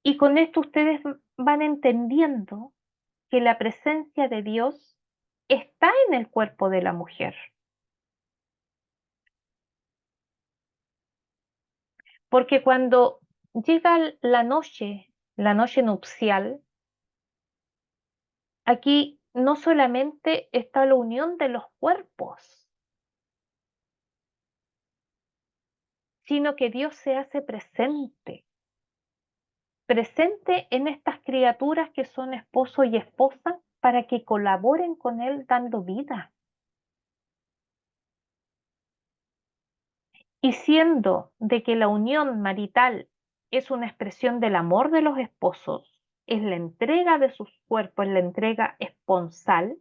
Y con esto ustedes van entendiendo que la presencia de Dios está en el cuerpo de la mujer. Porque cuando llega la noche nupcial, aquí no solamente está la unión de los cuerpos, sino que Dios se hace presente en estas criaturas que son esposo y esposa para que colaboren con Él dando vida. Y siendo de que la unión marital es una expresión del amor de los esposos, es la entrega de sus cuerpos, es la entrega esponsal,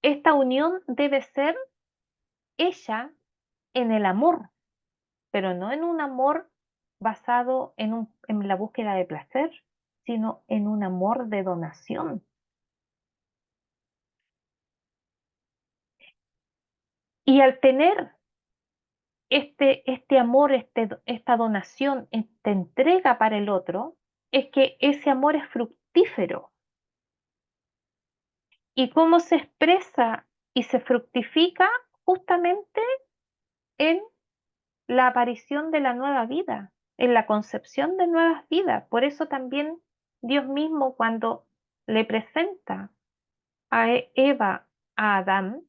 esta unión debe ser hecha en el amor, pero no en un amor basado en la búsqueda de placer, sino en un amor de donación. Y al tener este amor, esta donación, esta entrega para el otro, es que ese amor es fructífero. ¿Y cómo se expresa y se fructifica? Justamente en la aparición de la nueva vida, en la concepción de nuevas vidas. Por eso también Dios mismo cuando le presenta a Eva a Adán,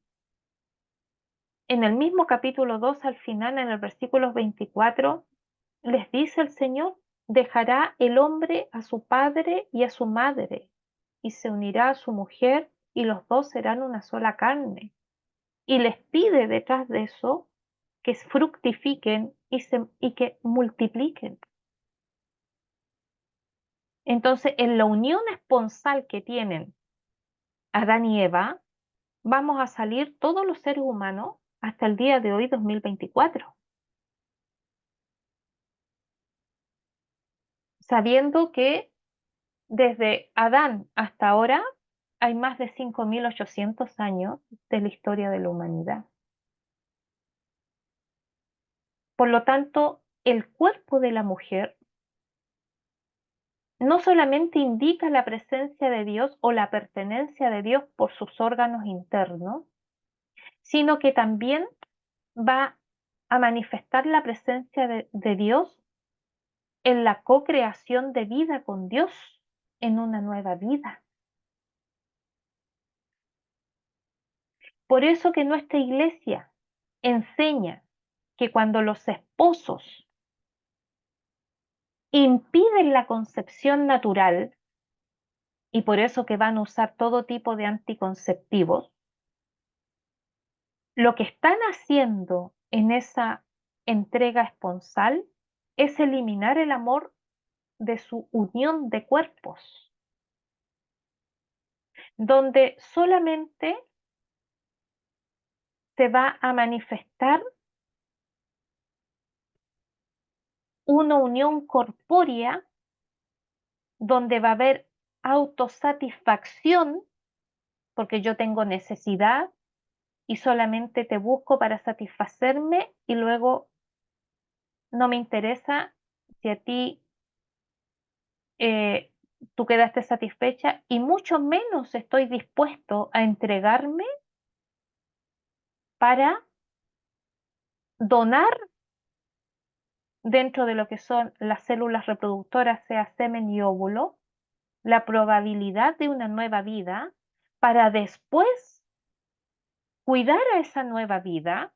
en el mismo capítulo 2 al final, en el versículo 24, les dice el Señor, dejará el hombre a su padre y a su madre, y se unirá a su mujer, y los dos serán una sola carne. Y les pide detrás de eso que fructifiquen y que multipliquen. Entonces, en la unión esponsal que tienen Adán y Eva, vamos a salir todos los seres humanos hasta el día de hoy, 2024, sabiendo que desde Adán hasta ahora hay más de 5.800 años de la historia de la humanidad. Por lo tanto, el cuerpo de la mujer no solamente indica la presencia de Dios o la pertenencia de Dios por sus órganos internos, sino que también va a manifestar la presencia de Dios en la co-creación de vida con Dios, en una nueva vida. Por eso que nuestra iglesia enseña que cuando los esposos impiden la concepción natural, y por eso que van a usar todo tipo de anticonceptivos, lo que están haciendo en esa entrega esponsal es eliminar el amor de su unión de cuerpos, donde solamente se va a manifestar una unión corpórea donde va a haber autosatisfacción, porque yo tengo necesidad y solamente te busco para satisfacerme y luego no me interesa si a ti eh, tú quedaste satisfecha y mucho menos estoy dispuesto a entregarme para donar dentro de lo que son las células reproductoras, sea semen y óvulo, la probabilidad de una nueva vida para después cuidar a esa nueva vida,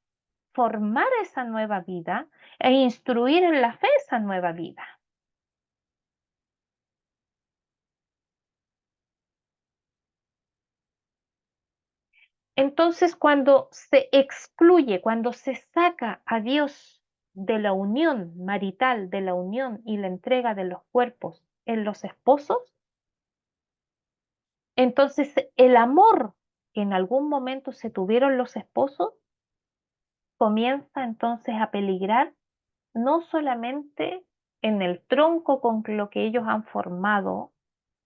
formar a esa nueva vida e instruir en la fe esa nueva vida. Entonces, cuando se excluye, cuando se saca a Dios de la unión marital, de la unión y la entrega de los cuerpos en los esposos, entonces el amor que en algún momento se tuvieron los esposos comienza entonces a peligrar no solamente en el tronco con lo que ellos han formado,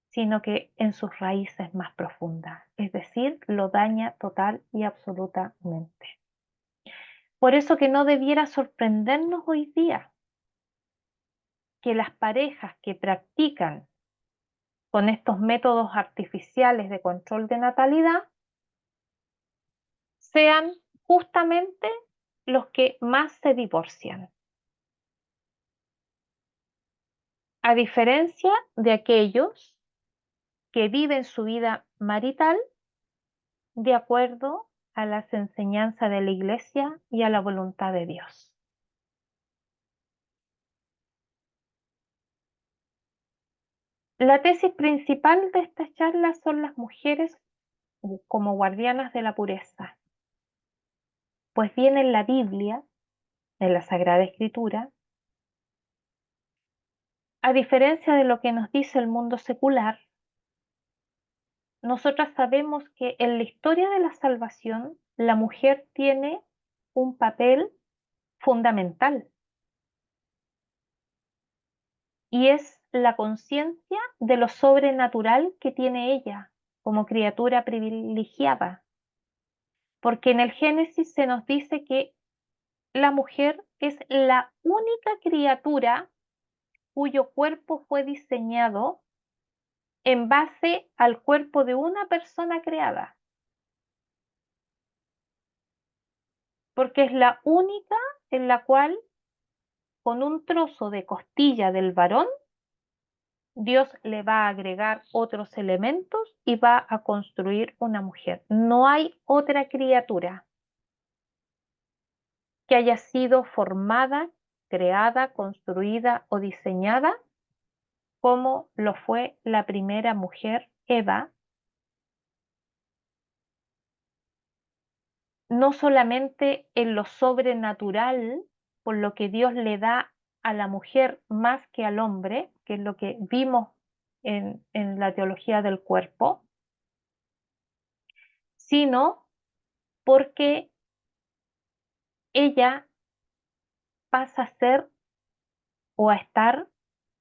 sino que en sus raíces más profundas, es decir, lo daña total y absolutamente. Por eso que no debiera sorprendernos hoy día que las parejas que practican con estos métodos artificiales de control de natalidad sean justamente los que más se divorcian, a diferencia de aquellos que viven su vida marital de acuerdo a las enseñanzas de la Iglesia y a la voluntad de Dios. La tesis principal de esta charla son las mujeres como guardianas de la pureza, pues bien en la Biblia, en la Sagrada Escritura, a diferencia de lo que nos dice el mundo secular, nosotras sabemos que en la historia de la salvación la mujer tiene un papel fundamental y es la conciencia de lo sobrenatural que tiene ella como criatura privilegiada. Porque en el Génesis se nos dice que la mujer es la única criatura cuyo cuerpo fue diseñado en base al cuerpo de una persona creada, porque es la única en la cual con un trozo de costilla del varón Dios le va a agregar otros elementos y va a construir una mujer. No hay otra criatura que haya sido formada, creada, construida o diseñada como lo fue la primera mujer, Eva, no solamente en lo sobrenatural, por lo que Dios le da a la mujer más que al hombre, que es lo que vimos en la teología del cuerpo, sino porque ella pasa a ser o a estar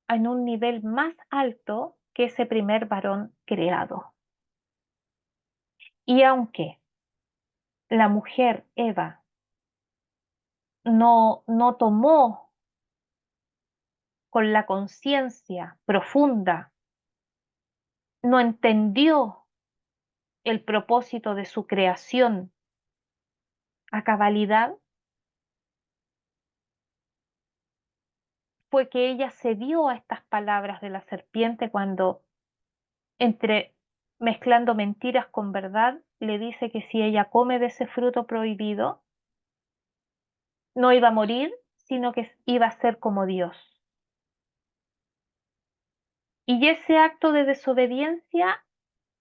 en un nivel más alto que ese primer varón creado. Y aunque la mujer Eva no tomó con la conciencia profunda, no entendió el propósito de su creación a cabalidad, fue que ella cedió a estas palabras de la serpiente cuando, entre mezclando mentiras con verdad, le dice que si ella come de ese fruto prohibido, no iba a morir, sino que iba a ser como Dios. Y ese acto de desobediencia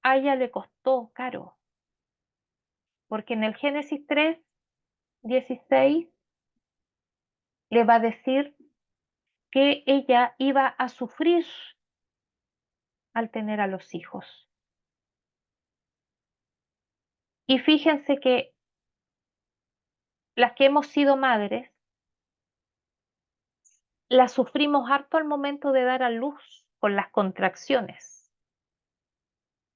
a ella le costó caro, porque en el Génesis 3:16 le va a decir que ella iba a sufrir al tener a los hijos. Y fíjense que las que hemos sido madres, las sufrimos harto al momento de dar a luz con las contracciones.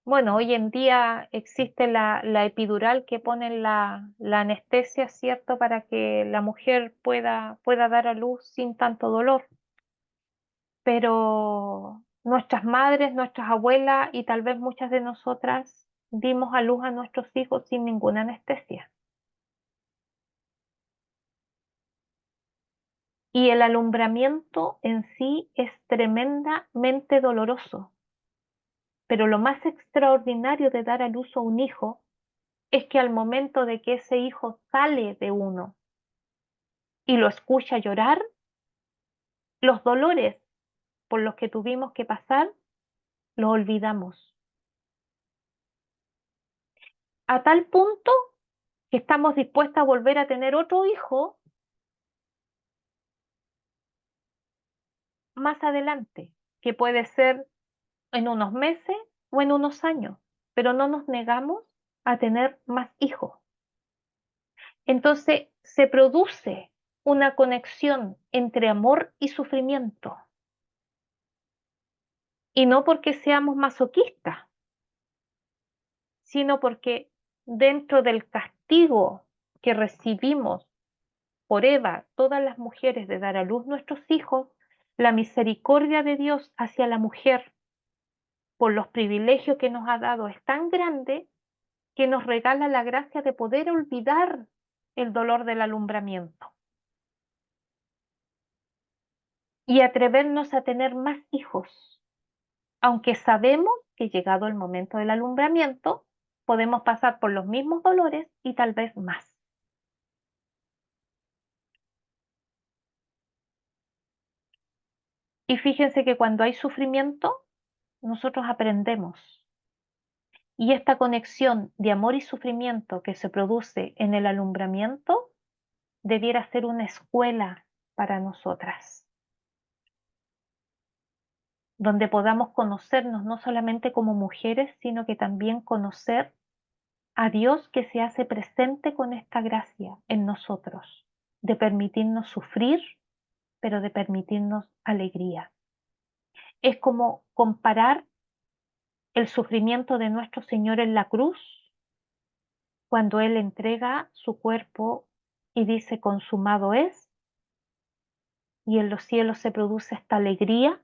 Bueno, hoy en día existe la epidural que pone la anestesia, ¿cierto? Para que la mujer pueda dar a luz sin tanto dolor. Pero nuestras madres, nuestras abuelas y tal vez muchas de nosotras dimos a luz a nuestros hijos sin ninguna anestesia. Y el alumbramiento en sí es tremendamente doloroso. Pero lo más extraordinario de dar a luz a un hijo es que al momento de que ese hijo sale de uno y lo escucha llorar, los dolores por los que tuvimos que pasar, los olvidamos. A tal punto que estamos dispuestas a volver a tener otro hijo más adelante, que puede ser en unos meses o en unos años, pero no nos negamos a tener más hijos. Entonces se produce una conexión entre amor y sufrimiento. Y no porque seamos masoquistas, sino porque dentro del castigo que recibimos por Eva, todas las mujeres de dar a luz nuestros hijos, la misericordia de Dios hacia la mujer por los privilegios que nos ha dado es tan grande que nos regala la gracia de poder olvidar el dolor del alumbramiento y atrevernos a tener más hijos, aunque sabemos que llegado el momento del alumbramiento, podemos pasar por los mismos dolores y tal vez más. Y fíjense que cuando hay sufrimiento, nosotros aprendemos. Y esta conexión de amor y sufrimiento que se produce en el alumbramiento debiera ser una escuela para nosotras, donde podamos conocernos no solamente como mujeres, sino que también conocer a Dios que se hace presente con esta gracia en nosotros, de permitirnos sufrir, pero de permitirnos alegría. Es como comparar el sufrimiento de nuestro Señor en la cruz, cuando Él entrega su cuerpo y dice consumado es, y en los cielos se produce esta alegría,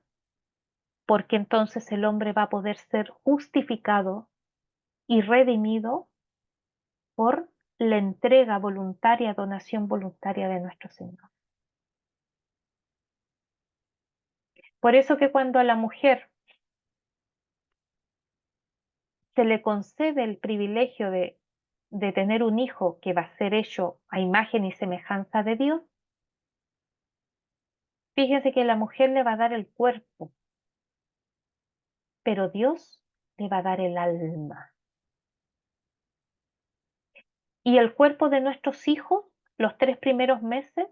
porque entonces el hombre va a poder ser justificado y redimido por la entrega voluntaria, donación voluntaria de nuestro Señor. Por eso que cuando a la mujer se le concede el privilegio de tener un hijo que va a ser hecho a imagen y semejanza de Dios, fíjense que la mujer le va a dar el cuerpo, pero Dios le va a dar el alma. Y el cuerpo de nuestros hijos, los 3 primeros meses,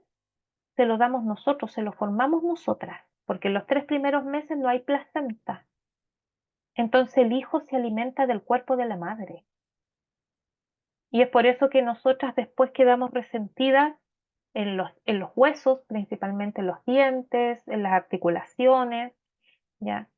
se lo damos nosotros, se lo formamos nosotras, porque en los 3 primeros meses no hay placenta. Entonces el hijo se alimenta del cuerpo de la madre. Y es por eso que nosotras después quedamos resentidas en los huesos, principalmente en los dientes, en las articulaciones, ¿ya?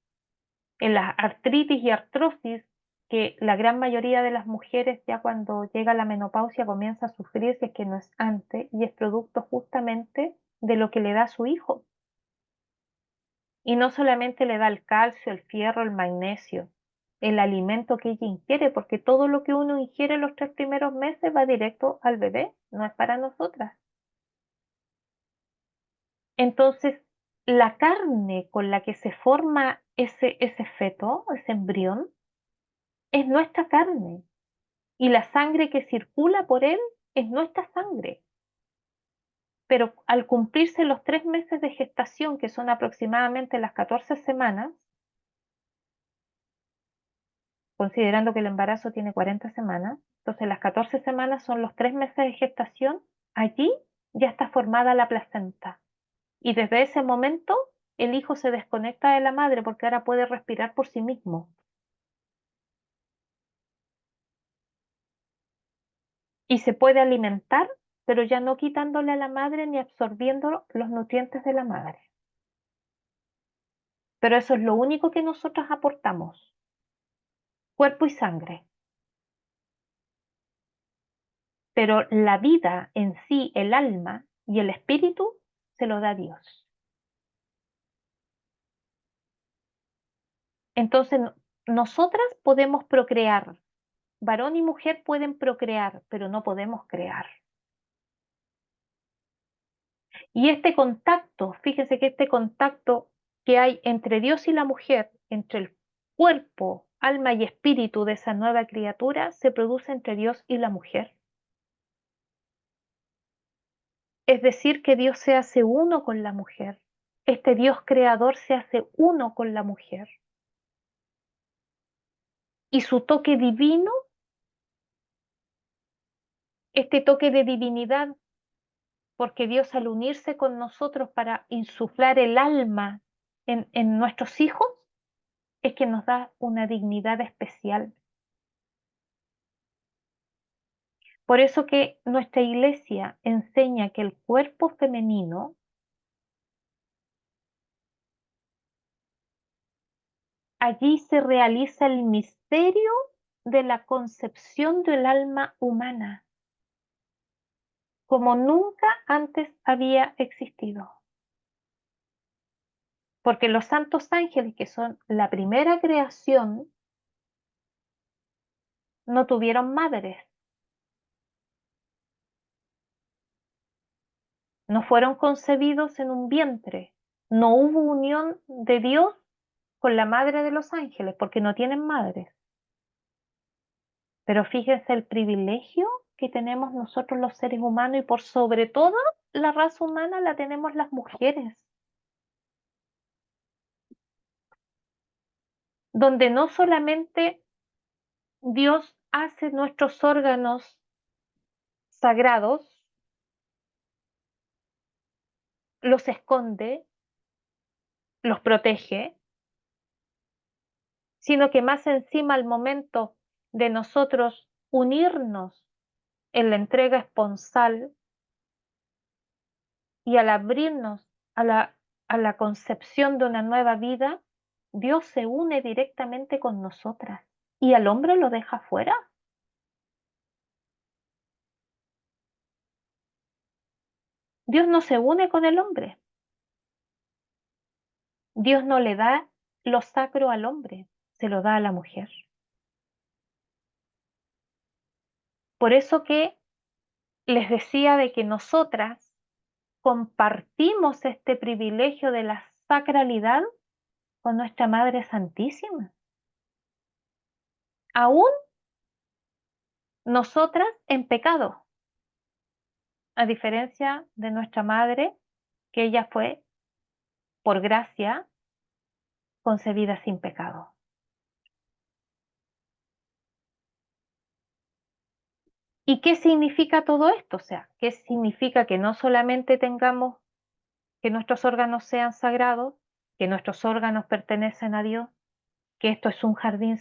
En las artritis y artrosis, que la gran mayoría de las mujeres ya cuando llega la menopausia comienza a sufrir, si es que no es antes, y es producto justamente de lo que le da a su hijo. Y no solamente le da el calcio, el fierro, el magnesio, el alimento que ella ingiere, porque todo lo que uno ingiere los 3 primeros meses va directo al bebé, no es para nosotras. Entonces, la carne con la que se forma ese feto, ese embrión, es nuestra carne. Y la sangre que circula por él es nuestra sangre. Pero al cumplirse los 3 meses de gestación, que son aproximadamente las 14 semanas, considerando que el embarazo tiene 40 semanas, entonces las 14 semanas son los 3 meses de gestación, allí ya está formada la placenta. Y desde ese momento el hijo se desconecta de la madre porque ahora puede respirar por sí mismo. Y se puede alimentar, pero ya no quitándole a la madre ni absorbiendo los nutrientes de la madre. Pero eso es lo único que nosotros aportamos, cuerpo y sangre. Pero la vida en sí, el alma y el espíritu, se lo da Dios. Entonces, nosotras podemos procrear, varón y mujer pueden procrear, pero no podemos crear. Y este contacto, fíjense que este contacto que hay entre Dios y la mujer, entre el cuerpo, alma y espíritu de esa nueva criatura, se produce entre Dios y la mujer. Es decir, que Dios se hace uno con la mujer. Este Dios creador se hace uno con la mujer. Y su toque divino, este toque de divinidad, porque Dios al unirse con nosotros para insuflar el alma en nuestros hijos, es que nos da una dignidad especial. Por eso que nuestra iglesia enseña que el cuerpo femenino, allí se realiza el misterio de la concepción del alma humana, como nunca antes había existido. Porque los santos ángeles, que son la primera creación, no tuvieron madres, no fueron concebidos en un vientre, no hubo unión de Dios con la madre de los ángeles, porque no tienen madres. Pero fíjense el privilegio que tenemos nosotros los seres humanos y por sobre todo la raza humana la tenemos las mujeres, donde no solamente Dios hace nuestros órganos sagrados, los esconde, los protege, sino que más encima al momento de nosotros unirnos en la entrega esponsal y al abrirnos a la concepción de una nueva vida, Dios se une directamente con nosotras y al hombre lo deja fuera. Dios no se une con el hombre. Dios no le da lo sacro al hombre, se lo da a la mujer. Por eso que les decía de que nosotras compartimos este privilegio de la sacralidad con nuestra Madre Santísima. Aún nosotras en pecado, a diferencia de nuestra Madre, que ella fue, por gracia, concebida sin pecado. ¿Y qué significa todo esto? O sea, ¿qué significa que no solamente tengamos que nuestros órganos sean sagrados, que nuestros órganos pertenecen a Dios, que esto es un jardín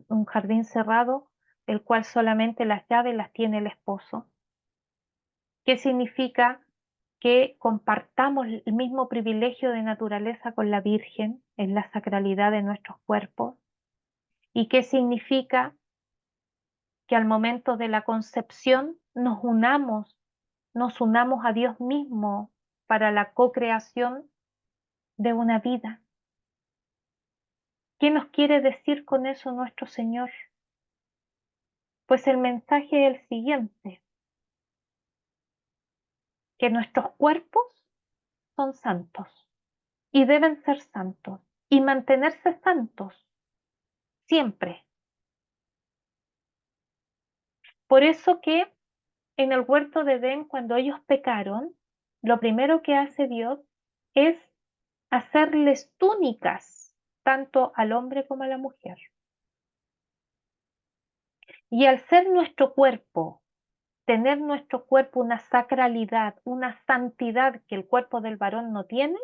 un jardín cerrado, el cual solamente las llaves las tiene el esposo. ¿Qué significa que compartamos el mismo privilegio de naturaleza con la Virgen en la sacralidad de nuestros cuerpos? ¿Y qué significa que al momento de la concepción nos unamos a Dios mismo para la co-creación de una vida? ¿Qué nos quiere decir con eso nuestro Señor? Pues el mensaje es el siguiente: que nuestros cuerpos son santos y deben ser santos y mantenerse santos siempre. Por eso que en el huerto de Edén, cuando ellos pecaron, lo primero que hace Dios es hacerles túnicas, tanto al hombre como a la mujer. Y al ser nuestro cuerpo, tener nuestro cuerpo una sacralidad, una santidad que el cuerpo del varón no tiene,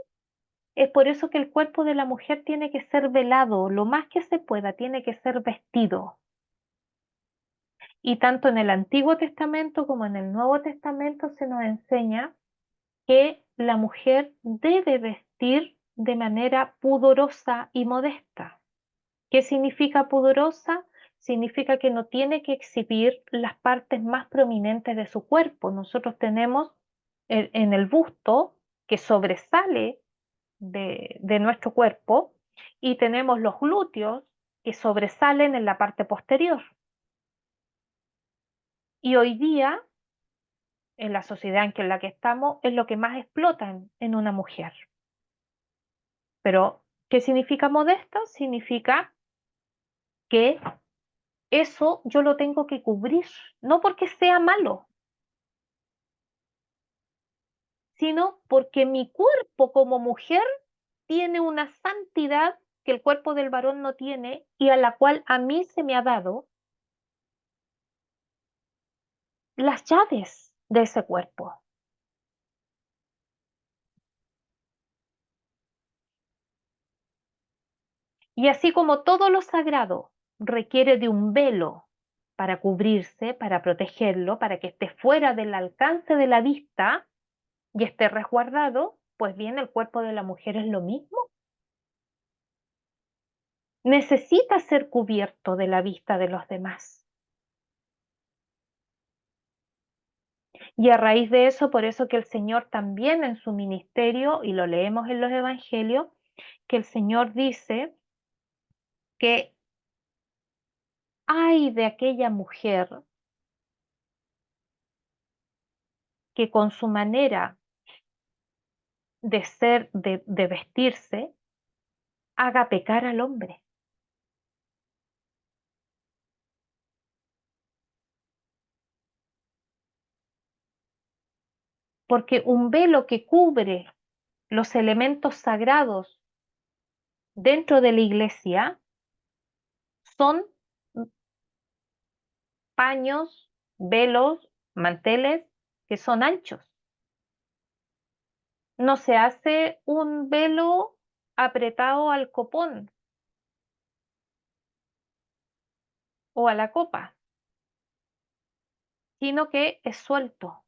es por eso que el cuerpo de la mujer tiene que ser velado, lo más que se pueda, tiene que ser vestido. Y tanto en el Antiguo Testamento como en el Nuevo Testamento se nos enseña que la mujer debe vestir de manera pudorosa y modesta. ¿Qué significa pudorosa? Significa que no tiene que exhibir las partes más prominentes de su cuerpo. Nosotros tenemos en el busto, que sobresale de nuestro cuerpo, y tenemos los glúteos que sobresalen en la parte posterior. Y hoy día, en la sociedad en la que estamos, es lo que más explotan en una mujer. Pero, ¿qué significa modesta? Significa que eso yo lo tengo que cubrir, no porque sea malo, sino porque mi cuerpo como mujer tiene una santidad que el cuerpo del varón no tiene y a la cual a mí se me ha dado las llaves de ese cuerpo. Y así como todo lo sagrado requiere de un velo para cubrirse, para protegerlo, para que esté fuera del alcance de la vista y esté resguardado, pues bien, el cuerpo de la mujer es lo mismo. Necesita ser cubierto de la vista de los demás. Y a raíz de eso, por eso que el Señor también en su ministerio, y lo leemos en los evangelios, que el Señor dice que ay de aquella mujer que con su manera de ser, de vestirse, haga pecar al hombre. Porque un velo que cubre los elementos sagrados dentro de la iglesia son paños, velos, manteles que son anchos. No se hace un velo apretado al copón o a la copa, sino que es suelto.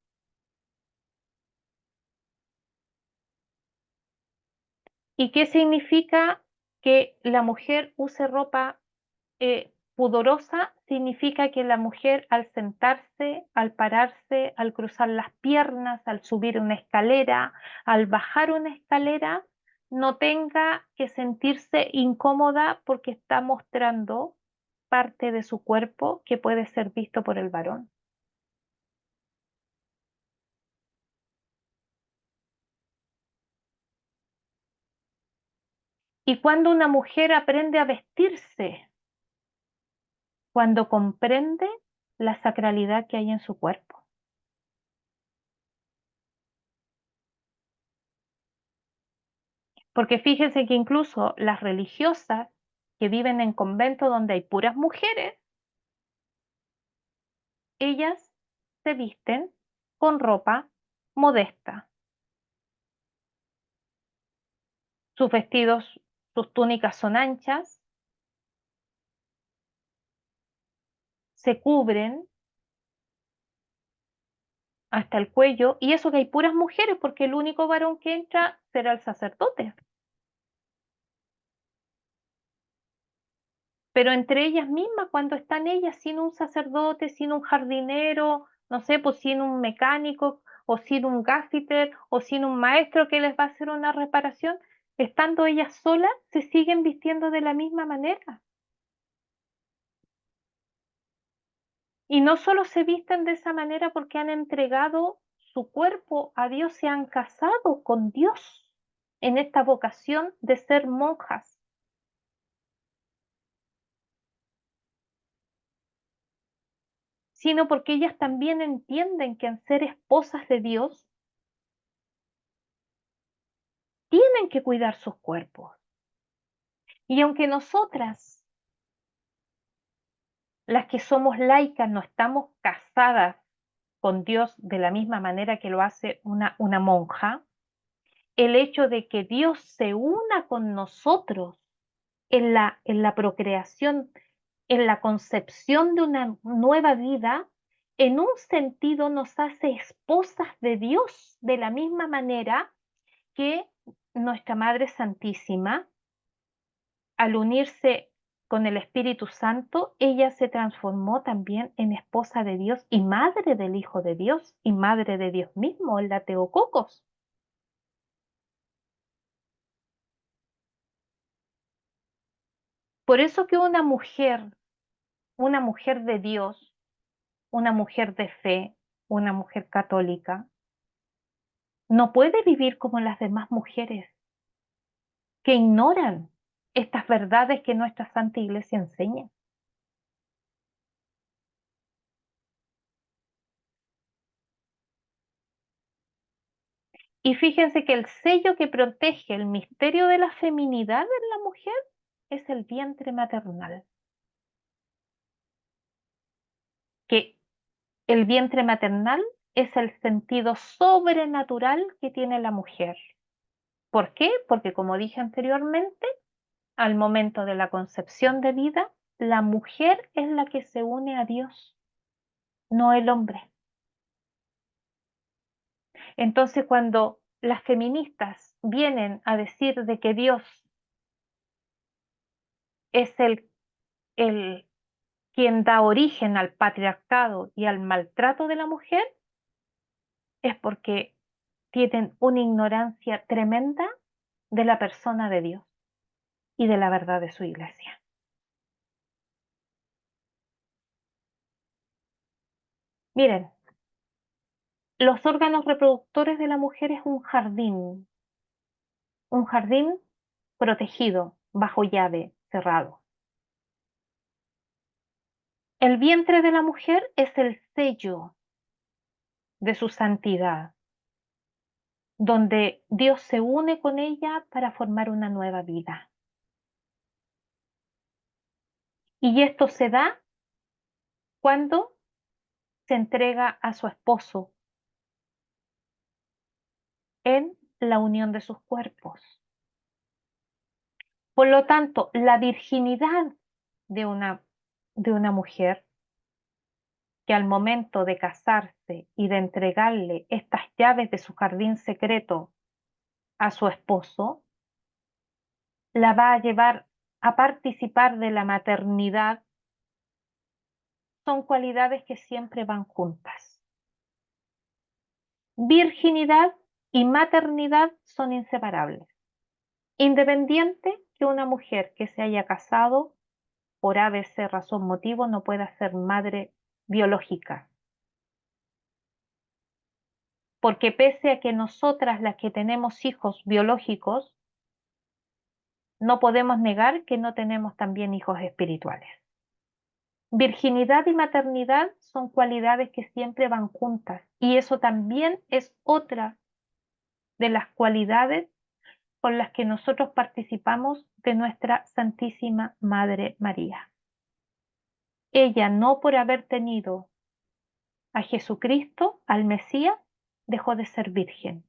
¿Y qué significa que la mujer use ropa pudorosa? Significa que la mujer al sentarse, al pararse, al cruzar las piernas, al subir una escalera, al bajar una escalera, no tenga que sentirse incómoda porque está mostrando parte de su cuerpo que puede ser visto por el varón. Y cuando una mujer aprende a vestirse, cuando comprende la sacralidad que hay en su cuerpo. Porque fíjense que incluso las religiosas que viven en conventos donde hay puras mujeres, ellas se visten con ropa modesta. Sus vestidos, sus túnicas son anchas, se cubren hasta el cuello, y eso que hay puras mujeres, porque el único varón que entra será el sacerdote. Pero entre ellas mismas, cuando están ellas sin un sacerdote, sin un jardinero, no sé, pues sin un mecánico, o sin un gaffiter, o sin un maestro que les va a hacer una reparación, estando ellas solas, se siguen vistiendo de la misma manera. Y no solo se visten de esa manera porque han entregado su cuerpo a Dios, se han casado con Dios en esta vocación de ser monjas, sino porque ellas también entienden que al ser esposas de Dios, tienen que cuidar sus cuerpos. Y aunque nosotras, las que somos laicas, no estamos casadas con Dios de la misma manera que lo hace una monja, el hecho de que Dios se una con nosotros en la procreación, en la concepción de una nueva vida, en un sentido nos hace esposas de Dios, de la misma manera que nuestra Madre Santísima, al unirse con el Espíritu Santo, ella se transformó también en esposa de Dios y madre del Hijo de Dios y madre de Dios mismo, en la Teococos. Por eso que una mujer de Dios, una mujer de fe, una mujer católica, no puede vivir como las demás mujeres que ignoran estas verdades que nuestra Santa Iglesia enseña. Y fíjense que el sello que protege el misterio de la feminidad en la mujer es el vientre maternal. Que el vientre maternal es el sentido sobrenatural que tiene la mujer. ¿Por qué? Porque como dije anteriormente, al momento de la concepción de vida, la mujer es la que se une a Dios, no el hombre. Entonces, cuando las feministas vienen a decir de que Dios es el quien da origen al patriarcado y al maltrato de la mujer, es porque tienen una ignorancia tremenda de la persona de Dios y de la verdad de su iglesia. Miren, los órganos reproductores de la mujer es un jardín protegido, bajo llave, cerrado. El vientre de la mujer es el sello de su santidad, donde Dios se une con ella para formar una nueva vida. Y esto se da cuando se entrega a su esposo en la unión de sus cuerpos. Por lo tanto, la virginidad de una mujer que al momento de casarse y de entregarle estas llaves de su jardín secreto a su esposo, la va a llevar a participar de la maternidad, son cualidades que siempre van juntas. Virginidad y maternidad son inseparables. Independiente que una mujer que se haya casado por ABC razón motivo no pueda ser madre biológica. Porque pese a que nosotras las que tenemos hijos biológicos, no podemos negar que no tenemos también hijos espirituales. Virginidad y maternidad son cualidades que siempre van juntas y eso también es otra de las cualidades con las que nosotros participamos de nuestra Santísima Madre María. Ella no por haber tenido a Jesucristo, al Mesías, dejó de ser virgen.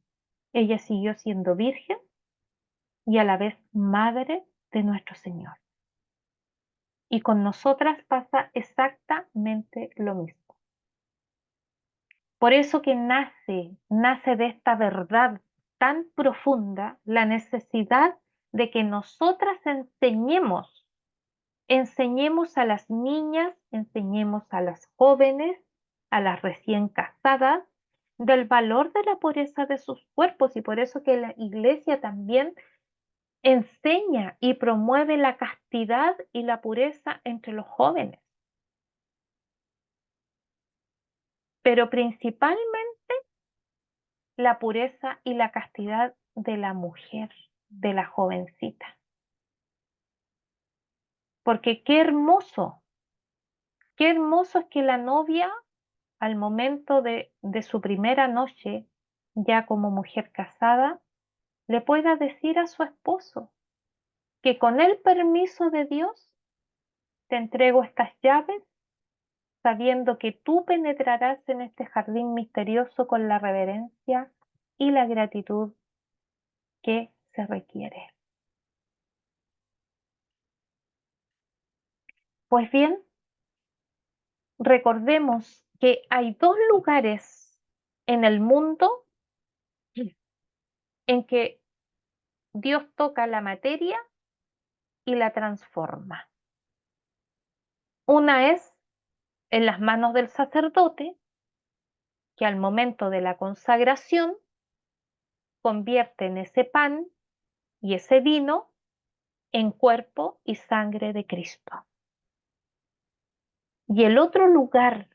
Ella siguió siendo virgen y a la vez madre de nuestro Señor. Y con nosotras pasa exactamente lo mismo. Por eso que nace de esta verdad tan profunda la necesidad de que nosotras enseñemos a las niñas, enseñemos a las jóvenes, a las recién casadas, del valor de la pureza de sus cuerpos, y por eso que la iglesia también enseña y promueve la castidad y la pureza entre los jóvenes, pero principalmente la pureza y la castidad de la mujer, de la jovencita. Porque qué hermoso es que la novia, al momento de su primera noche, ya como mujer casada, le pueda decir a su esposo que con el permiso de Dios te entrego estas llaves, sabiendo que tú penetrarás en este jardín misterioso con la reverencia y la gratitud que se requiere. Pues bien, recordemos que hay dos lugares en el mundo en que Dios toca la materia y la transforma. Una es en las manos del sacerdote, que al momento de la consagración convierte en ese pan y ese vino en cuerpo y sangre de Cristo. Y el otro lugar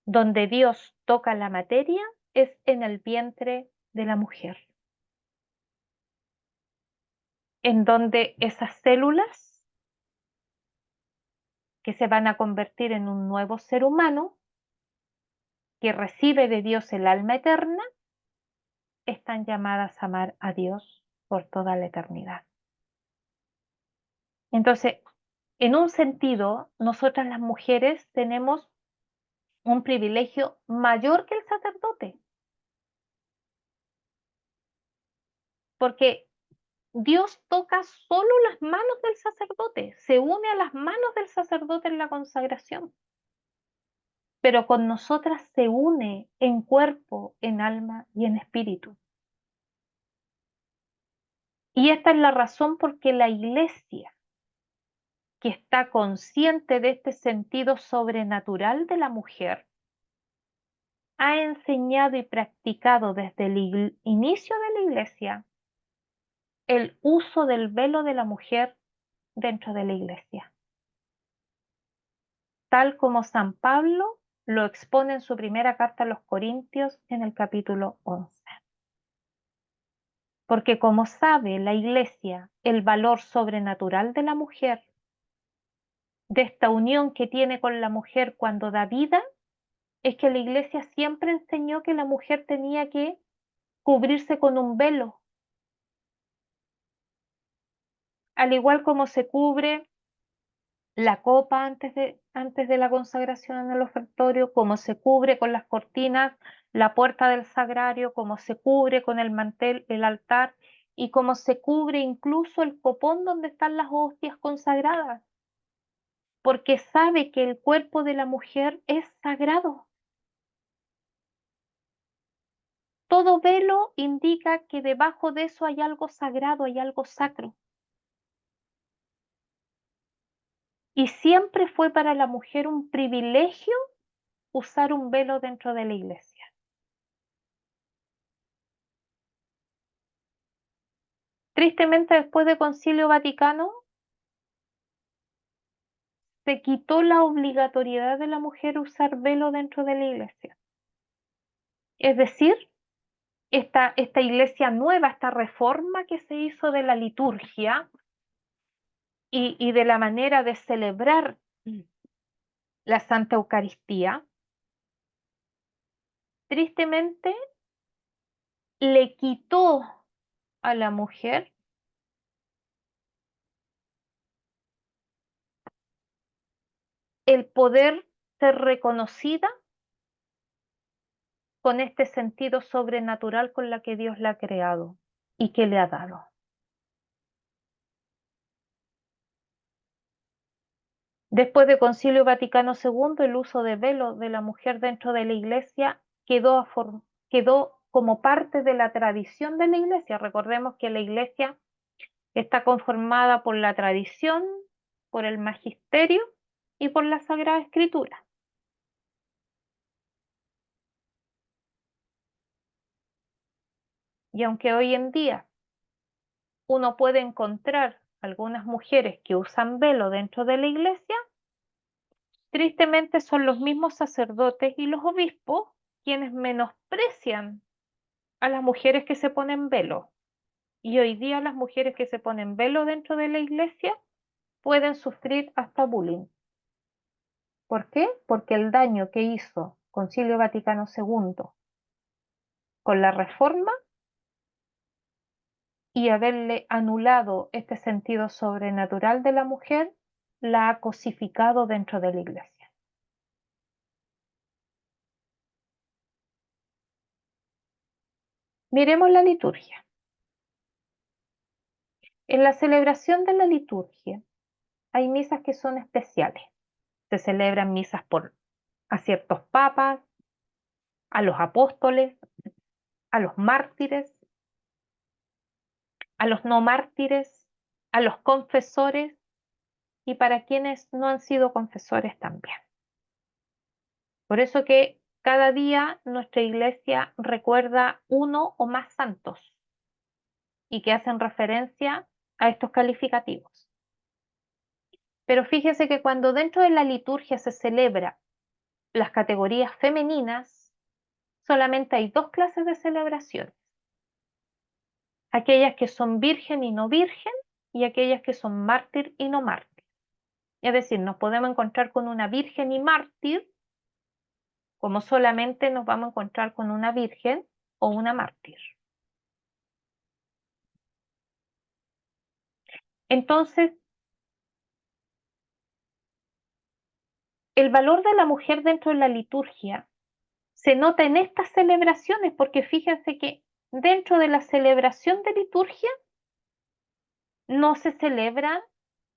donde Dios toca la materia es en el vientre de la mujer, en donde esas células que se van a convertir en un nuevo ser humano, que recibe de Dios el alma eterna, están llamadas a amar a Dios por toda la eternidad. Entonces, en un sentido, nosotras las mujeres tenemos un privilegio mayor que el sacerdote, porque Dios toca solo las manos del sacerdote, se une a las manos del sacerdote en la consagración, pero con nosotras se une en cuerpo, en alma y en espíritu. Y esta es la razón por que la Iglesia, que está consciente de este sentido sobrenatural de la mujer, ha enseñado y practicado desde el inicio de la Iglesia el uso del velo de la mujer dentro de la Iglesia, tal como San Pablo lo expone en su primera carta a los Corintios en el capítulo 11. Porque como sabe la Iglesia el valor sobrenatural de la mujer, de esta unión que tiene con la mujer cuando da vida, es que la Iglesia siempre enseñó que la mujer tenía que cubrirse con un velo, al igual como se cubre la copa antes de la consagración en el ofertorio, como se cubre con las cortinas la puerta del sagrario, como se cubre con el mantel el altar y como se cubre incluso el copón donde están las hostias consagradas, porque sabe que el cuerpo de la mujer es sagrado. Todo velo indica que debajo de eso hay algo sagrado, hay algo sacro. Y siempre fue para la mujer un privilegio usar un velo dentro de la iglesia. Tristemente, después del Concilio Vaticano, se quitó la obligatoriedad de la mujer usar velo dentro de la iglesia. Es decir, esta iglesia nueva, esta reforma que se hizo de la liturgia y de la manera de celebrar la Santa Eucaristía, tristemente le quitó a la mujer el poder ser reconocida con este sentido sobrenatural con la que Dios la ha creado y que le ha dado. Después del Concilio Vaticano II, el uso de velo de la mujer dentro de la iglesia quedó como parte de la tradición de la iglesia. Recordemos que la iglesia está conformada por la tradición, por el magisterio y por la Sagrada Escritura. Y aunque hoy en día uno puede encontrar algunas mujeres que usan velo dentro de la iglesia, tristemente son los mismos sacerdotes y los obispos quienes menosprecian a las mujeres que se ponen velo. Y hoy día las mujeres que se ponen velo dentro de la iglesia pueden sufrir hasta bullying. ¿Por qué? Porque el daño que hizo Concilio Vaticano II con la reforma y haberle anulado este sentido sobrenatural de la mujer, la ha cosificado dentro de la iglesia. Miremos la liturgia. En la celebración de la liturgia hay misas que son especiales. Se celebran misas a ciertos papas, a los apóstoles, a los mártires, a los no mártires, a los confesores y para quienes no han sido confesores también. Por eso que cada día nuestra iglesia recuerda uno o más santos y que hacen referencia a estos calificativos. Pero fíjese que cuando dentro de la liturgia se celebra las categorías femeninas, solamente hay dos clases de celebraciones. Aquellas que son virgen y no virgen y aquellas que son mártir y no mártir. Es decir, nos podemos encontrar con una virgen y mártir como solamente nos vamos a encontrar con una virgen o una mártir. Entonces, el valor de la mujer dentro de la liturgia se nota en estas celebraciones, porque fíjense que dentro de la celebración de liturgia no se celebran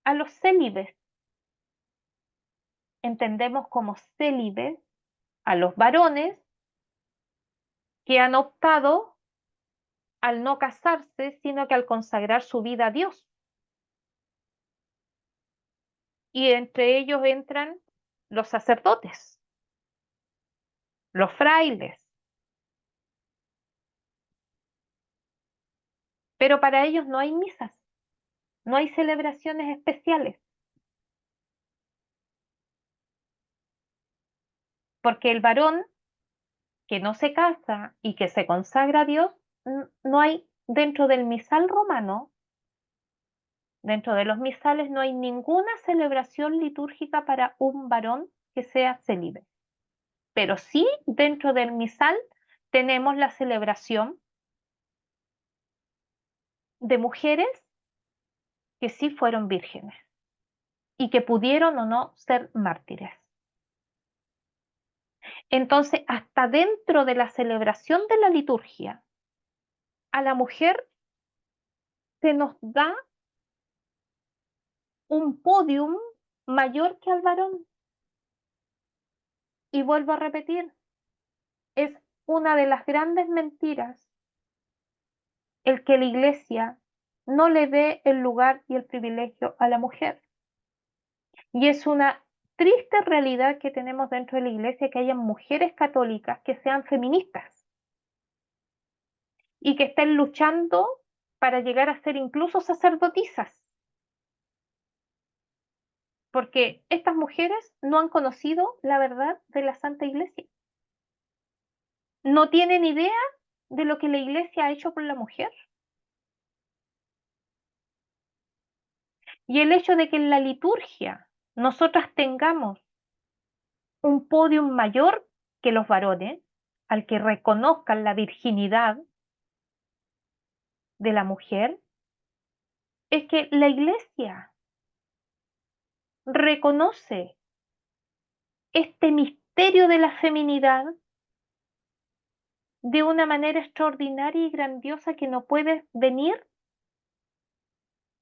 a los célibes. Entendemos como célibes a los varones que han optado al no casarse, sino que al consagrar su vida a Dios. Y entre ellos entran los sacerdotes, los frailes. Pero para ellos no hay misas, no hay celebraciones especiales, porque el varón que no se casa y que se consagra a Dios, no hay dentro del misal romano, dentro de los misales no hay ninguna celebración litúrgica para un varón que sea célibe. Pero sí dentro del misal tenemos la celebración de mujeres que sí fueron vírgenes y que pudieron o no ser mártires. Entonces, hasta dentro de la celebración de la liturgia, a la mujer se nos da un podium mayor que al varón. Y vuelvo a repetir, es una de las grandes mentiras el que la iglesia no le dé el lugar y el privilegio a la mujer. Y es una triste realidad que tenemos dentro de la iglesia que haya mujeres católicas que sean feministas y que estén luchando para llegar a ser incluso sacerdotisas. Porque estas mujeres no han conocido la verdad de la Santa Iglesia. No tienen idea de lo que la Iglesia ha hecho por la mujer. Y el hecho de que en la liturgia nosotras tengamos un podium mayor que los varones, al que reconozcan la virginidad de la mujer, es que la Iglesia reconoce este misterio de la feminidad de una manera extraordinaria y grandiosa que no puede venir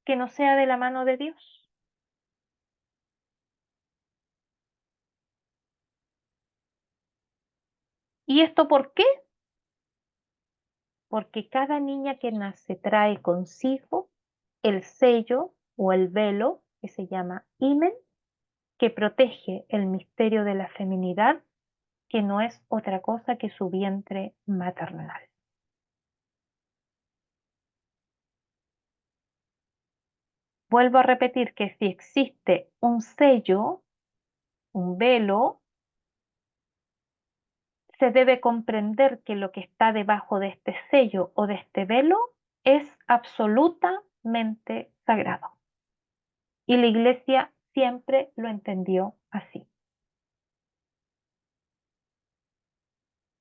que no sea de la mano de Dios. ¿Y esto por qué? Porque cada niña que nace trae consigo el sello o el velo que se llama himen, que protege el misterio de la feminidad, que no es otra cosa que su vientre maternal. Vuelvo a repetir que si existe un sello, un velo, se debe comprender que lo que está debajo de este sello o de este velo es absolutamente sagrado. Y la Iglesia siempre lo entendió así.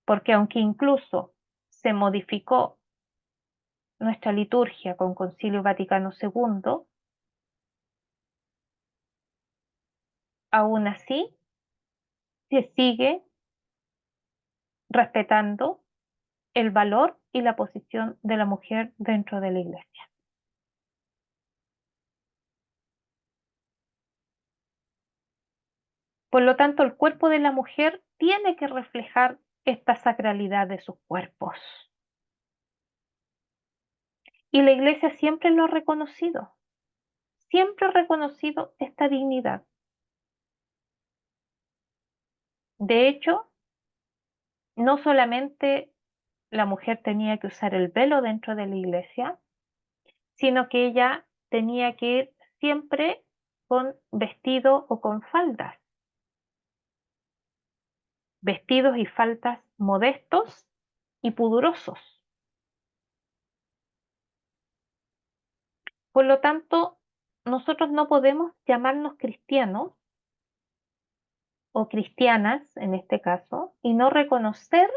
Porque aunque incluso se modificó nuestra liturgia con Concilio Vaticano II, aún así se sigue respetando el valor y la posición de la mujer dentro de la Iglesia. Por lo tanto, el cuerpo de la mujer tiene que reflejar esta sacralidad de sus cuerpos. Y la Iglesia siempre ha reconocido esta dignidad. De hecho, no solamente la mujer tenía que usar el velo dentro de la iglesia, sino que ella tenía que ir siempre con vestido o con faldas, vestidos y faldas modestos y pudorosos. Por lo tanto, nosotros no podemos llamarnos cristianos o cristianas en este caso y no reconocer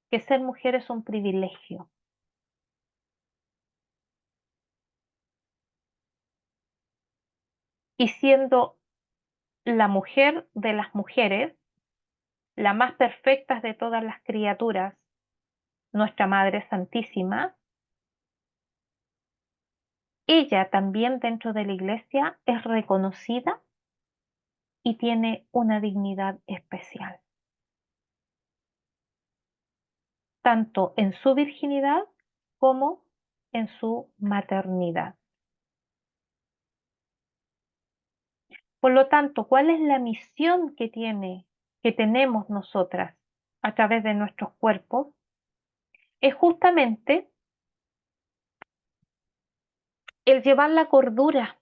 que ser mujer es un privilegio. Y siendo la mujer de las mujeres, la más perfecta de todas las criaturas, nuestra Madre Santísima, ella también dentro de la iglesia es reconocida y tiene una dignidad especial, tanto en su virginidad como en su maternidad. Por lo tanto, ¿cuál es la misión que tenemos nosotras a través de nuestros cuerpos? Es justamente el llevar la cordura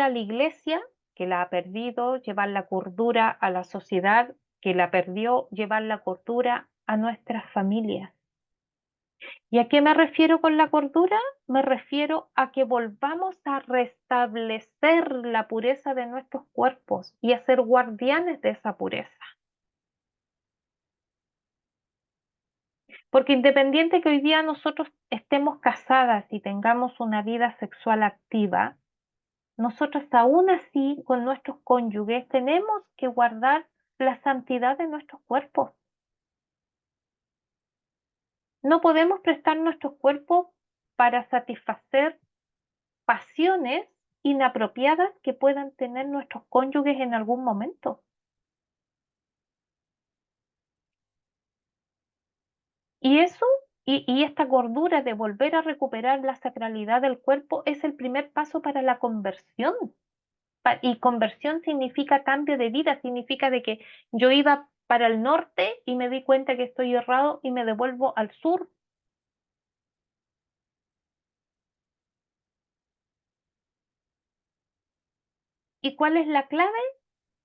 a la iglesia, que la ha perdido, llevar la cordura a la sociedad, que la perdió, llevar la cordura a nuestras familias. ¿Y a qué me refiero con la cordura? Me refiero a que volvamos a restablecer la pureza de nuestros cuerpos y a ser guardianes de esa pureza. Porque independiente que hoy día nosotros estemos casadas y tengamos una vida sexual activa, nosotros aún así con nuestros cónyuges tenemos que guardar la santidad de nuestros cuerpos. No podemos prestar nuestros cuerpos para satisfacer pasiones inapropiadas que puedan tener nuestros cónyuges en algún momento. Y eso, y esta cordura de volver a recuperar la sacralidad del cuerpo es el primer paso para la conversión. Y conversión significa cambio de vida, significa de que yo iba para el norte y me di cuenta que estoy errado y me devuelvo al sur. ¿Y cuál es la clave?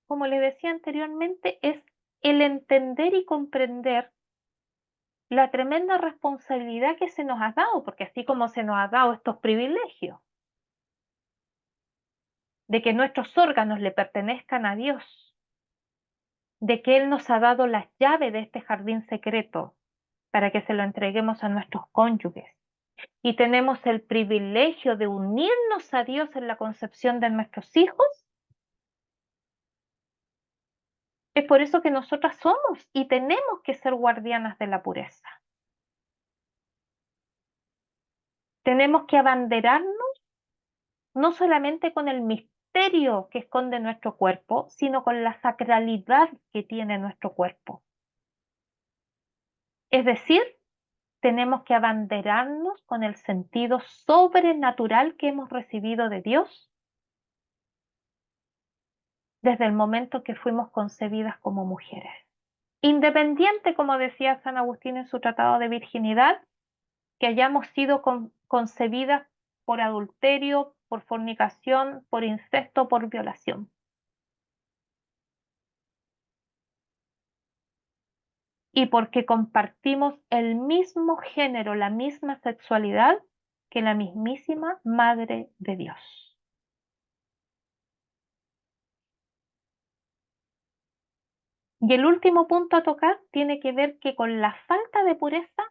Como les decía anteriormente, es el entender y comprender la tremenda responsabilidad que se nos ha dado, porque así como se nos ha dado estos privilegios de que nuestros órganos le pertenezcan a Dios, de que Él nos ha dado las llaves de este jardín secreto para que se lo entreguemos a nuestros cónyuges. Y tenemos el privilegio de unirnos a Dios en la concepción de nuestros hijos. Es por eso que nosotras somos y tenemos que ser guardianas de la pureza. Tenemos que abanderarnos no solamente con el adulterio que esconde nuestro cuerpo, sino con la sacralidad que tiene nuestro cuerpo. Es decir, tenemos que abanderarnos con el sentido sobrenatural que hemos recibido de Dios desde el momento que fuimos concebidas como mujeres. Independiente, como decía San Agustín en su Tratado de Virginidad, que hayamos sido concebidas por adulterio, por fornicación, por incesto, por violación. Y porque compartimos el mismo género, la misma sexualidad que la mismísima Madre de Dios. Y el último punto a tocar tiene que ver que con la falta de pureza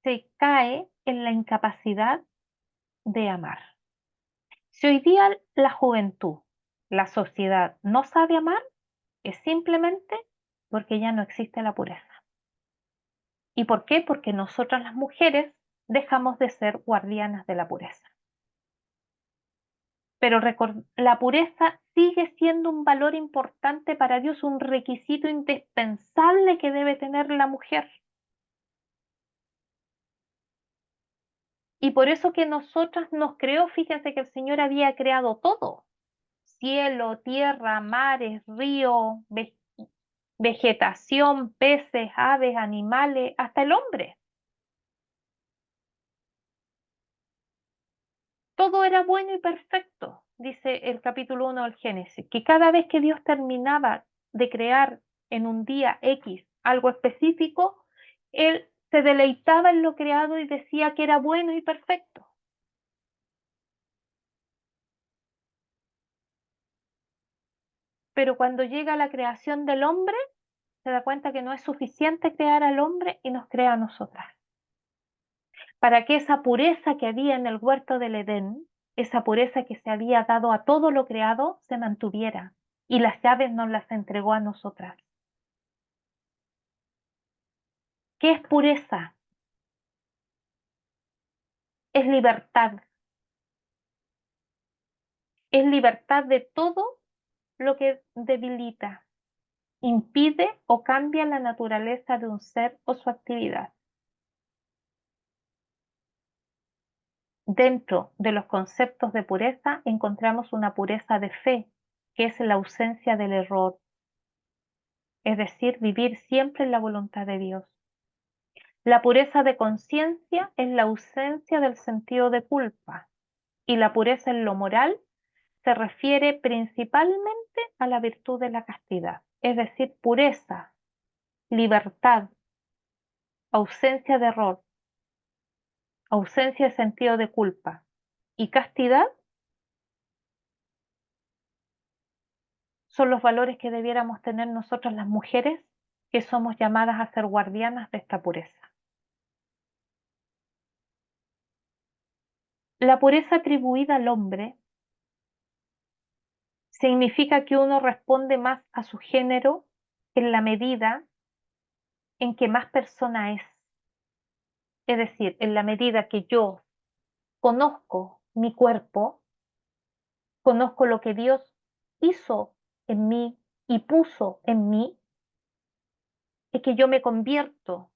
se cae en la incapacidad de amar. Si hoy día la juventud, la sociedad no sabe amar, es simplemente porque ya no existe la pureza. ¿Y por qué? Porque nosotras las mujeres dejamos de ser guardianas de la pureza. Pero la pureza sigue siendo un valor importante para Dios, un requisito indispensable que debe tener la mujer. Y por eso que nosotras nos creó, fíjense que el Señor había creado todo: cielo, tierra, mares, río, vegetación, peces, aves, animales, hasta el hombre. Todo era bueno y perfecto, dice el capítulo 1 del Génesis, que cada vez que Dios terminaba de crear en un día X algo específico, Él se deleitaba en lo creado y decía que era bueno y perfecto. Pero cuando llega la creación del hombre, se da cuenta que no es suficiente crear al hombre y nos crea a nosotras. Para que esa pureza que había en el huerto del Edén, esa pureza que se había dado a todo lo creado, se mantuviera. Y las llaves nos las entregó a nosotras. ¿Qué es pureza? Es libertad. Es libertad de todo lo que debilita, impide o cambia la naturaleza de un ser o su actividad. Dentro de los conceptos de pureza encontramos una pureza de fe, que es la ausencia del error, es decir, vivir siempre en la voluntad de Dios. La pureza de conciencia es la ausencia del sentido de culpa, y la pureza en lo moral se refiere principalmente a la virtud de la castidad, es decir, pureza, libertad, ausencia de error, ausencia de sentido de culpa y castidad son los valores que debiéramos tener nosotras las mujeres que somos llamadas a ser guardianas de esta pureza. La pureza atribuida al hombre significa que uno responde más a su género en la medida en que más persona es. Es decir, en la medida que yo conozco mi cuerpo, conozco lo que Dios hizo en mí y puso en mí, es que yo me convierto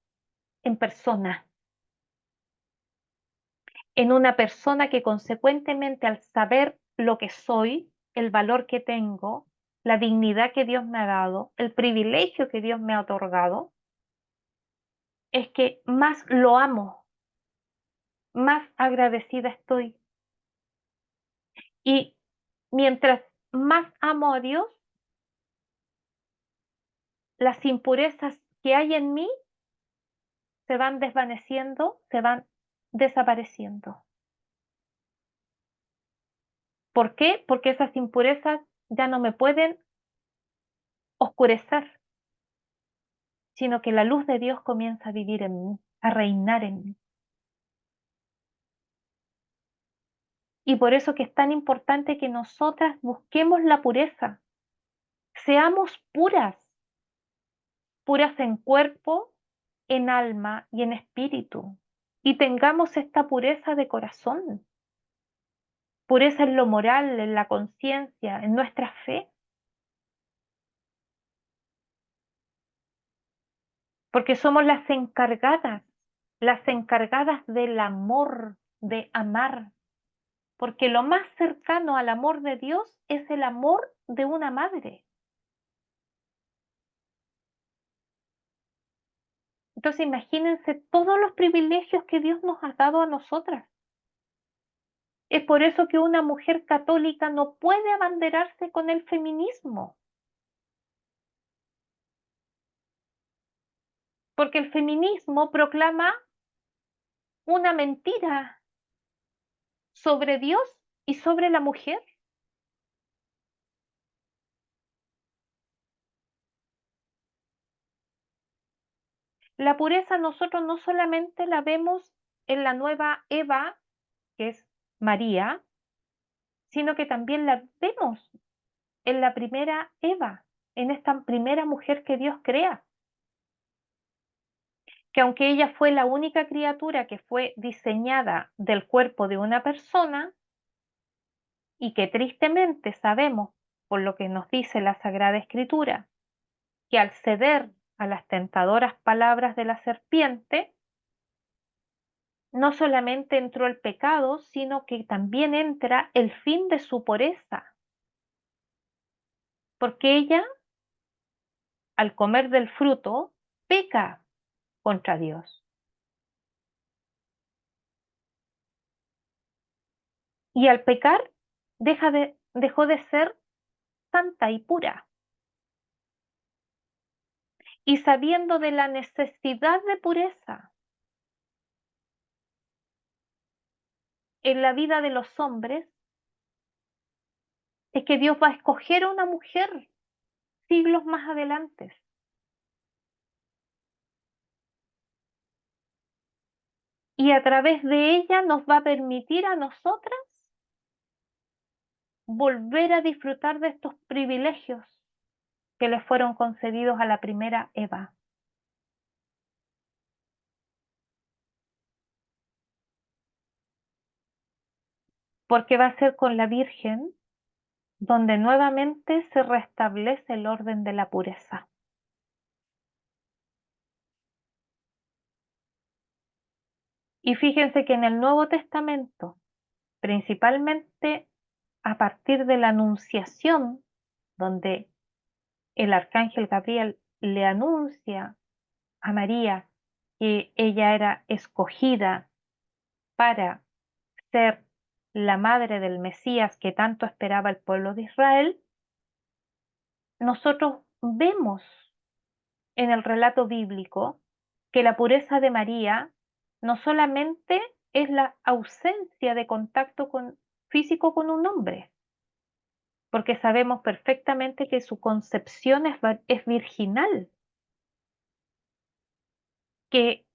en persona, en una persona que consecuentemente al saber lo que soy, el valor que tengo, la dignidad que Dios me ha dado, el privilegio que Dios me ha otorgado, es que más lo amo, más agradecida estoy. Y mientras más amo a Dios, las impurezas que hay en mí se van desvaneciendo, se van desapareciendo. ¿Por qué? Porque esas impurezas ya no me pueden oscurecer, sino que la luz de Dios comienza a vivir en mí, a reinar en mí. Y por eso que es tan importante que nosotras busquemos la pureza, seamos puras, puras en cuerpo, en alma y en espíritu, y tengamos esta pureza de corazón. pureza en lo moral, en la conciencia, en nuestra fe, porque somos las encargadas del amor, de amar, porque lo más cercano al amor de Dios es el amor de una madre. Entonces imagínense todos los privilegios que Dios nos ha dado a nosotras. Es por eso que una mujer católica no puede abanderarse con el feminismo, porque el feminismo proclama una mentira sobre Dios y sobre la mujer. La pureza nosotros no solamente la vemos en la nueva Eva, que es María, sino que también la vemos en la primera Eva, en esta primera mujer que Dios crea, que aunque ella fue la única criatura que fue diseñada del cuerpo de una persona, y que tristemente sabemos, por lo que nos dice la Sagrada Escritura, que al ceder a las tentadoras palabras de la serpiente, no solamente entró el pecado, sino que también entra el fin de su pureza, porque ella, al comer del fruto, peca contra Dios. Y al pecar, dejó de ser santa y pura. Y sabiendo de la necesidad de pureza en la vida de los hombres, es que Dios va a escoger a una mujer siglos más adelante. Y a través de ella nos va a permitir a nosotras volver a disfrutar de estos privilegios que le fueron concedidos a la primera Eva. Porque va a ser con la Virgen donde nuevamente se restablece el orden de la pureza. Y fíjense que en el Nuevo Testamento, principalmente a partir de la Anunciación, donde el arcángel Gabriel le anuncia a María que ella era escogida para ser la madre del Mesías que tanto esperaba el pueblo de Israel, nosotros vemos en el relato bíblico que la pureza de María no solamente es la ausencia de contacto físico con un hombre, porque sabemos perfectamente que su concepción es virginal, que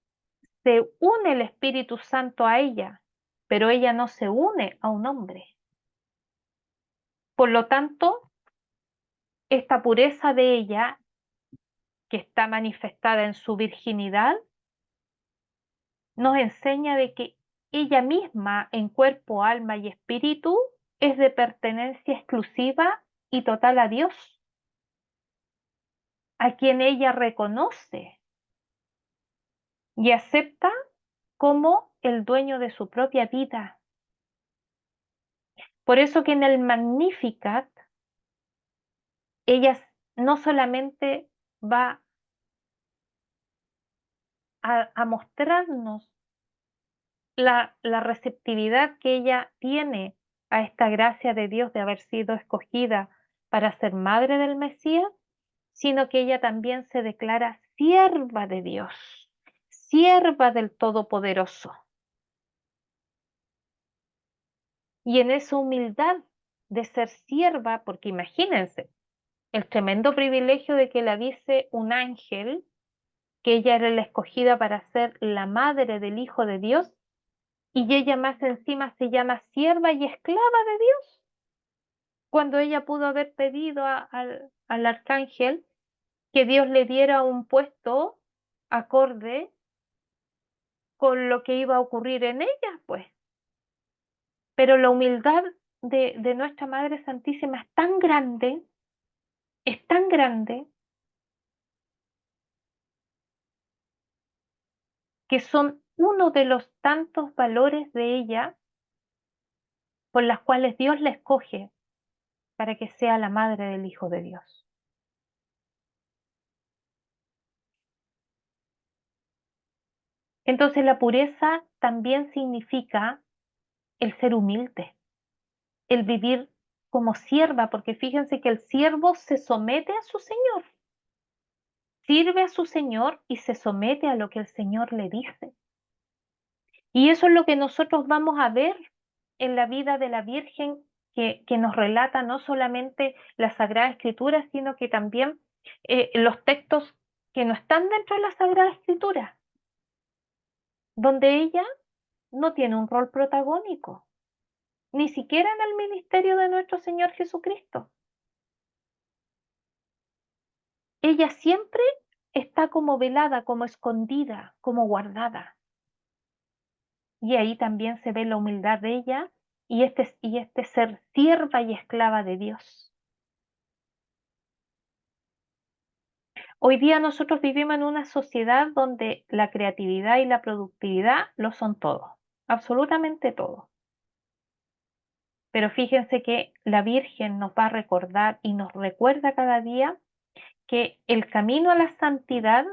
se une el Espíritu Santo a ella, pero ella no se une a un hombre. Por lo tanto, esta pureza de ella, que está manifestada en su virginidad, nos enseña de que ella misma, en cuerpo, alma y espíritu, es de pertenencia exclusiva y total a Dios, a quien ella reconoce y acepta como el dueño de su propia vida. Por eso que en el Magnificat, ella no solamente va a mostrarnos la receptividad que ella tiene a esta gracia de Dios de haber sido escogida para ser madre del Mesías, sino que ella también se declara sierva de Dios, sierva del Todopoderoso. Y en esa humildad de ser sierva, porque imagínense, el tremendo privilegio de que la dice un ángel, que ella era la escogida para ser la madre del Hijo de Dios, y ella más encima se llama sierva y esclava de Dios, cuando ella pudo haber pedido al arcángel que Dios le diera un puesto acorde con lo que iba a ocurrir en ella, pues. Pero la humildad de nuestra Madre Santísima es tan grande, que son uno de los tantos valores de ella por las cuales Dios la escoge para que sea la madre del Hijo de Dios. Entonces la pureza también significa el ser humilde, el vivir como sierva, porque fíjense que el siervo se somete a su Señor, sirve a su Señor y se somete a lo que el Señor le dice. Y eso es lo que nosotros vamos a ver en la vida de la Virgen, que nos relata no solamente la Sagrada Escritura, sino que también los textos que no están dentro de la Sagrada Escritura, donde ella no tiene un rol protagónico, ni siquiera en el ministerio de nuestro Señor Jesucristo. Ella siempre está como velada, como escondida, como guardada. Y ahí también se ve la humildad de ella y este ser sierva y esclava de Dios. Hoy día nosotros vivimos en una sociedad donde la creatividad y la productividad lo son todo, absolutamente todo. Pero fíjense que la Virgen nos va a recordar y nos recuerda cada día que el camino a la santidad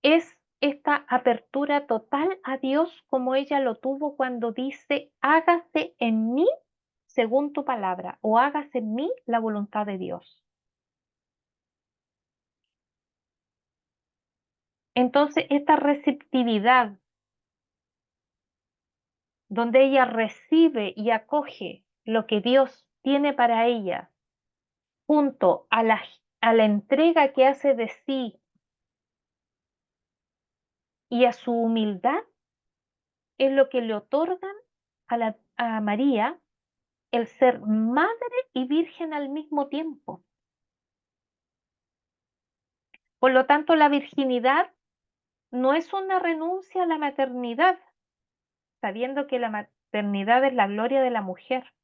es esta apertura total a Dios como ella lo tuvo cuando dice, hágase en mí según tu palabra, o hágase en mí la voluntad de Dios. Entonces, esta receptividad donde ella recibe y acoge lo que Dios tiene para ella, junto a la entrega que hace de sí y a su humildad, es lo que le otorgan a María el ser madre y virgen al mismo tiempo. Por lo tanto, la virginidad no es una renuncia a la maternidad, sabiendo que la maternidad es la gloria de la mujer,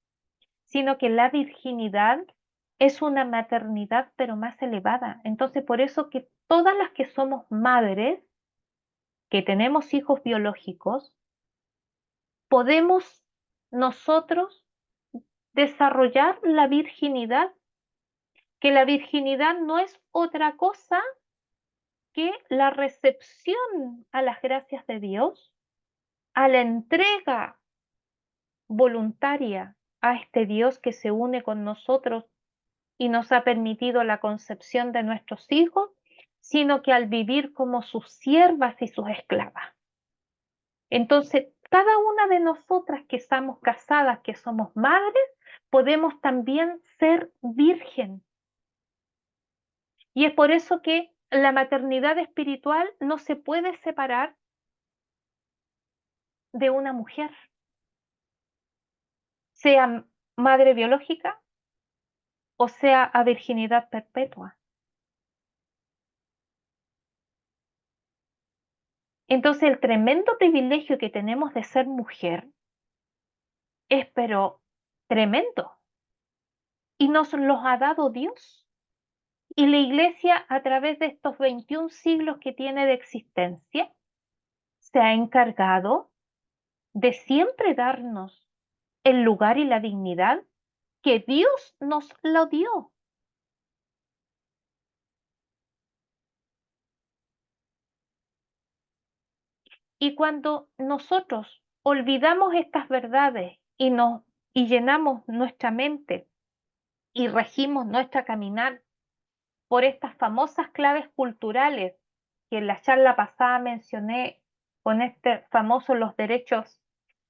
sino que la virginidad es una maternidad pero más elevada. Entonces, por eso que todas las que somos madres, que tenemos hijos biológicos, podemos nosotros desarrollar la virginidad, que la virginidad no es otra cosa que la recepción a las gracias de Dios, a la entrega voluntaria a este Dios que se une con nosotros y nos ha permitido la concepción de nuestros hijos, sino que al vivir como sus siervas y sus esclavas. Entonces, cada una de nosotras que estamos casadas, que somos madres, podemos también ser virgen. Y es por eso que la maternidad espiritual no se puede separar de una mujer, sea madre biológica o sea a virginidad perpetua. Entonces, el tremendo privilegio que tenemos de ser mujer es pero tremendo y nos los ha dado Dios. Y la Iglesia, a través de estos 21 siglos que tiene de existencia, se ha encargado de siempre darnos el lugar y la dignidad que Dios nos lo dio. Y cuando nosotros olvidamos estas verdades y llenamos nuestra mente y regimos nuestra caminar por estas famosas claves culturales que en la charla pasada mencioné con este famoso los derechos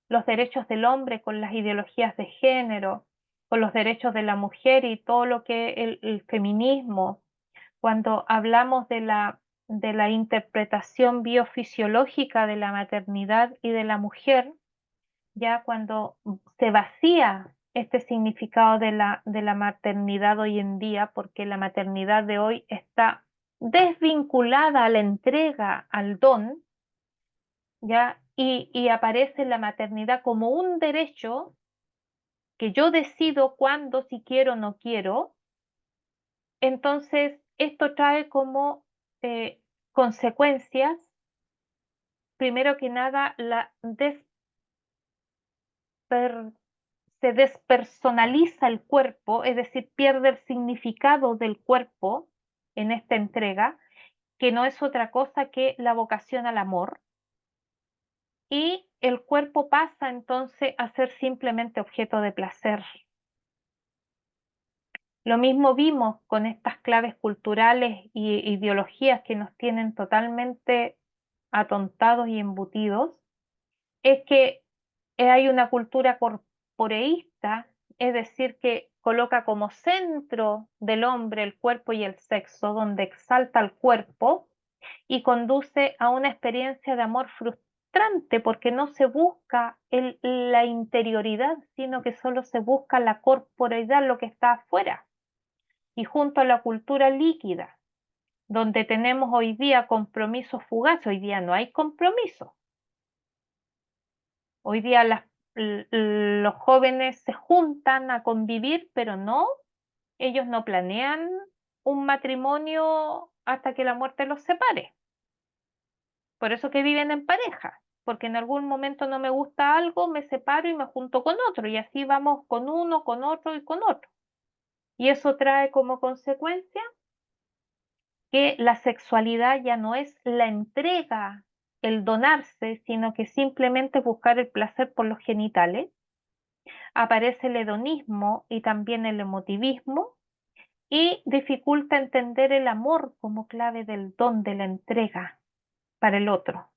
del hombre, con las ideologías de género, con los derechos de la mujer y todo lo que es el feminismo, cuando hablamos de la interpretación biofisiológica de la maternidad y de la mujer, ya cuando se vacía este significado de la maternidad hoy en día, porque la maternidad de hoy está desvinculada a la entrega, al don, ya, y aparece la maternidad como un derecho que yo decido cuándo, si quiero o no quiero, entonces esto trae como consecuencias, primero que nada, se despersonaliza el cuerpo, es decir, pierde el significado del cuerpo en esta entrega, que no es otra cosa que la vocación al amor, y el cuerpo pasa entonces a ser simplemente objeto de placer. Lo mismo vimos con estas claves culturales y ideologías que nos tienen totalmente atontados y embutidos, es que hay una cultura corporeísta, es decir, que coloca como centro del hombre el cuerpo y el sexo, donde exalta el cuerpo y conduce a una experiencia de amor frustrante porque no se busca la interioridad, sino que solo se busca la corporeidad, lo que está afuera. Y junto a la cultura líquida, donde tenemos hoy día compromisos fugaces, hoy día no hay compromiso. Hoy día los jóvenes se juntan a convivir, pero no, ellos no planean un matrimonio hasta que la muerte los separe. Por eso que viven en pareja, porque en algún momento no me gusta algo, me separo y me junto con otro, y así vamos con uno, con otro y con otro. Y eso trae como consecuencia que la sexualidad ya no es la entrega, el donarse, sino que simplemente buscar el placer por los genitales. Aparece el hedonismo y también el emotivismo y dificulta entender el amor como clave del don de la entrega para el otro.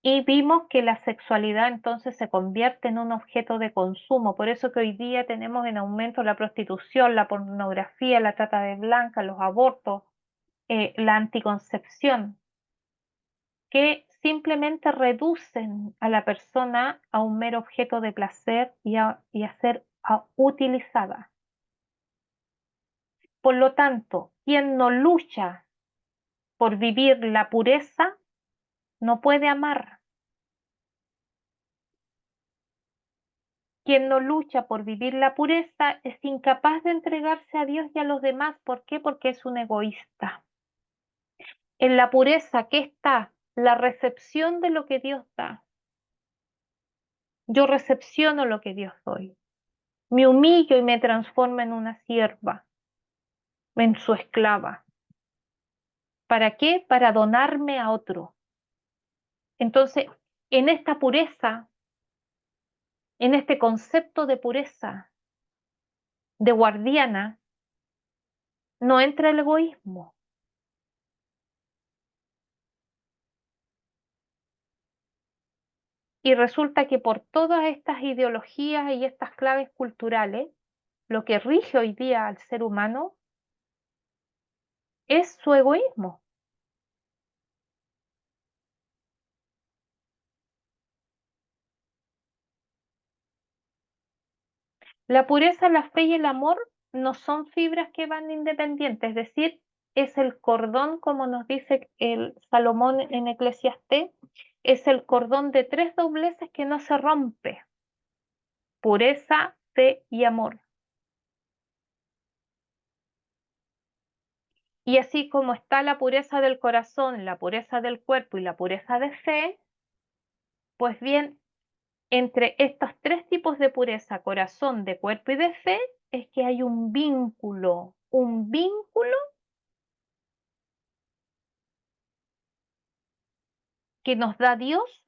Y vimos que la sexualidad entonces se convierte en un objeto de consumo. Por eso que hoy día tenemos en aumento la prostitución, la pornografía, la trata de blancas, los abortos, la anticoncepción, que simplemente reducen a la persona a un mero objeto de placer y a ser utilizada. Por lo tanto, quien no lucha por vivir la pureza no puede amar. Quien no lucha por vivir la pureza es incapaz de entregarse a Dios y a los demás. ¿Por qué? Porque es un egoísta. En la pureza, ¿qué está? La recepción de lo que Dios da. Yo recepciono lo que Dios doy. Me humillo y me transformo en una sierva, en su esclava. ¿Para qué? Para donarme a otro. Entonces, en esta pureza, en este concepto de pureza, de guardiana, no entra el egoísmo. Y resulta que por todas estas ideologías y estas claves culturales, lo que rige hoy día al ser humano es su egoísmo. La pureza, la fe y el amor no son fibras que van independientes, es decir, es el cordón, como nos dice el Salomón en Eclesiastés, es el cordón de tres dobleces que no se rompe. Pureza, fe y amor. Y así como está la pureza del corazón, la pureza del cuerpo y la pureza de fe, pues bien, entre estos tres tipos de pureza, corazón, de cuerpo y de fe, es que hay un vínculo que nos da Dios.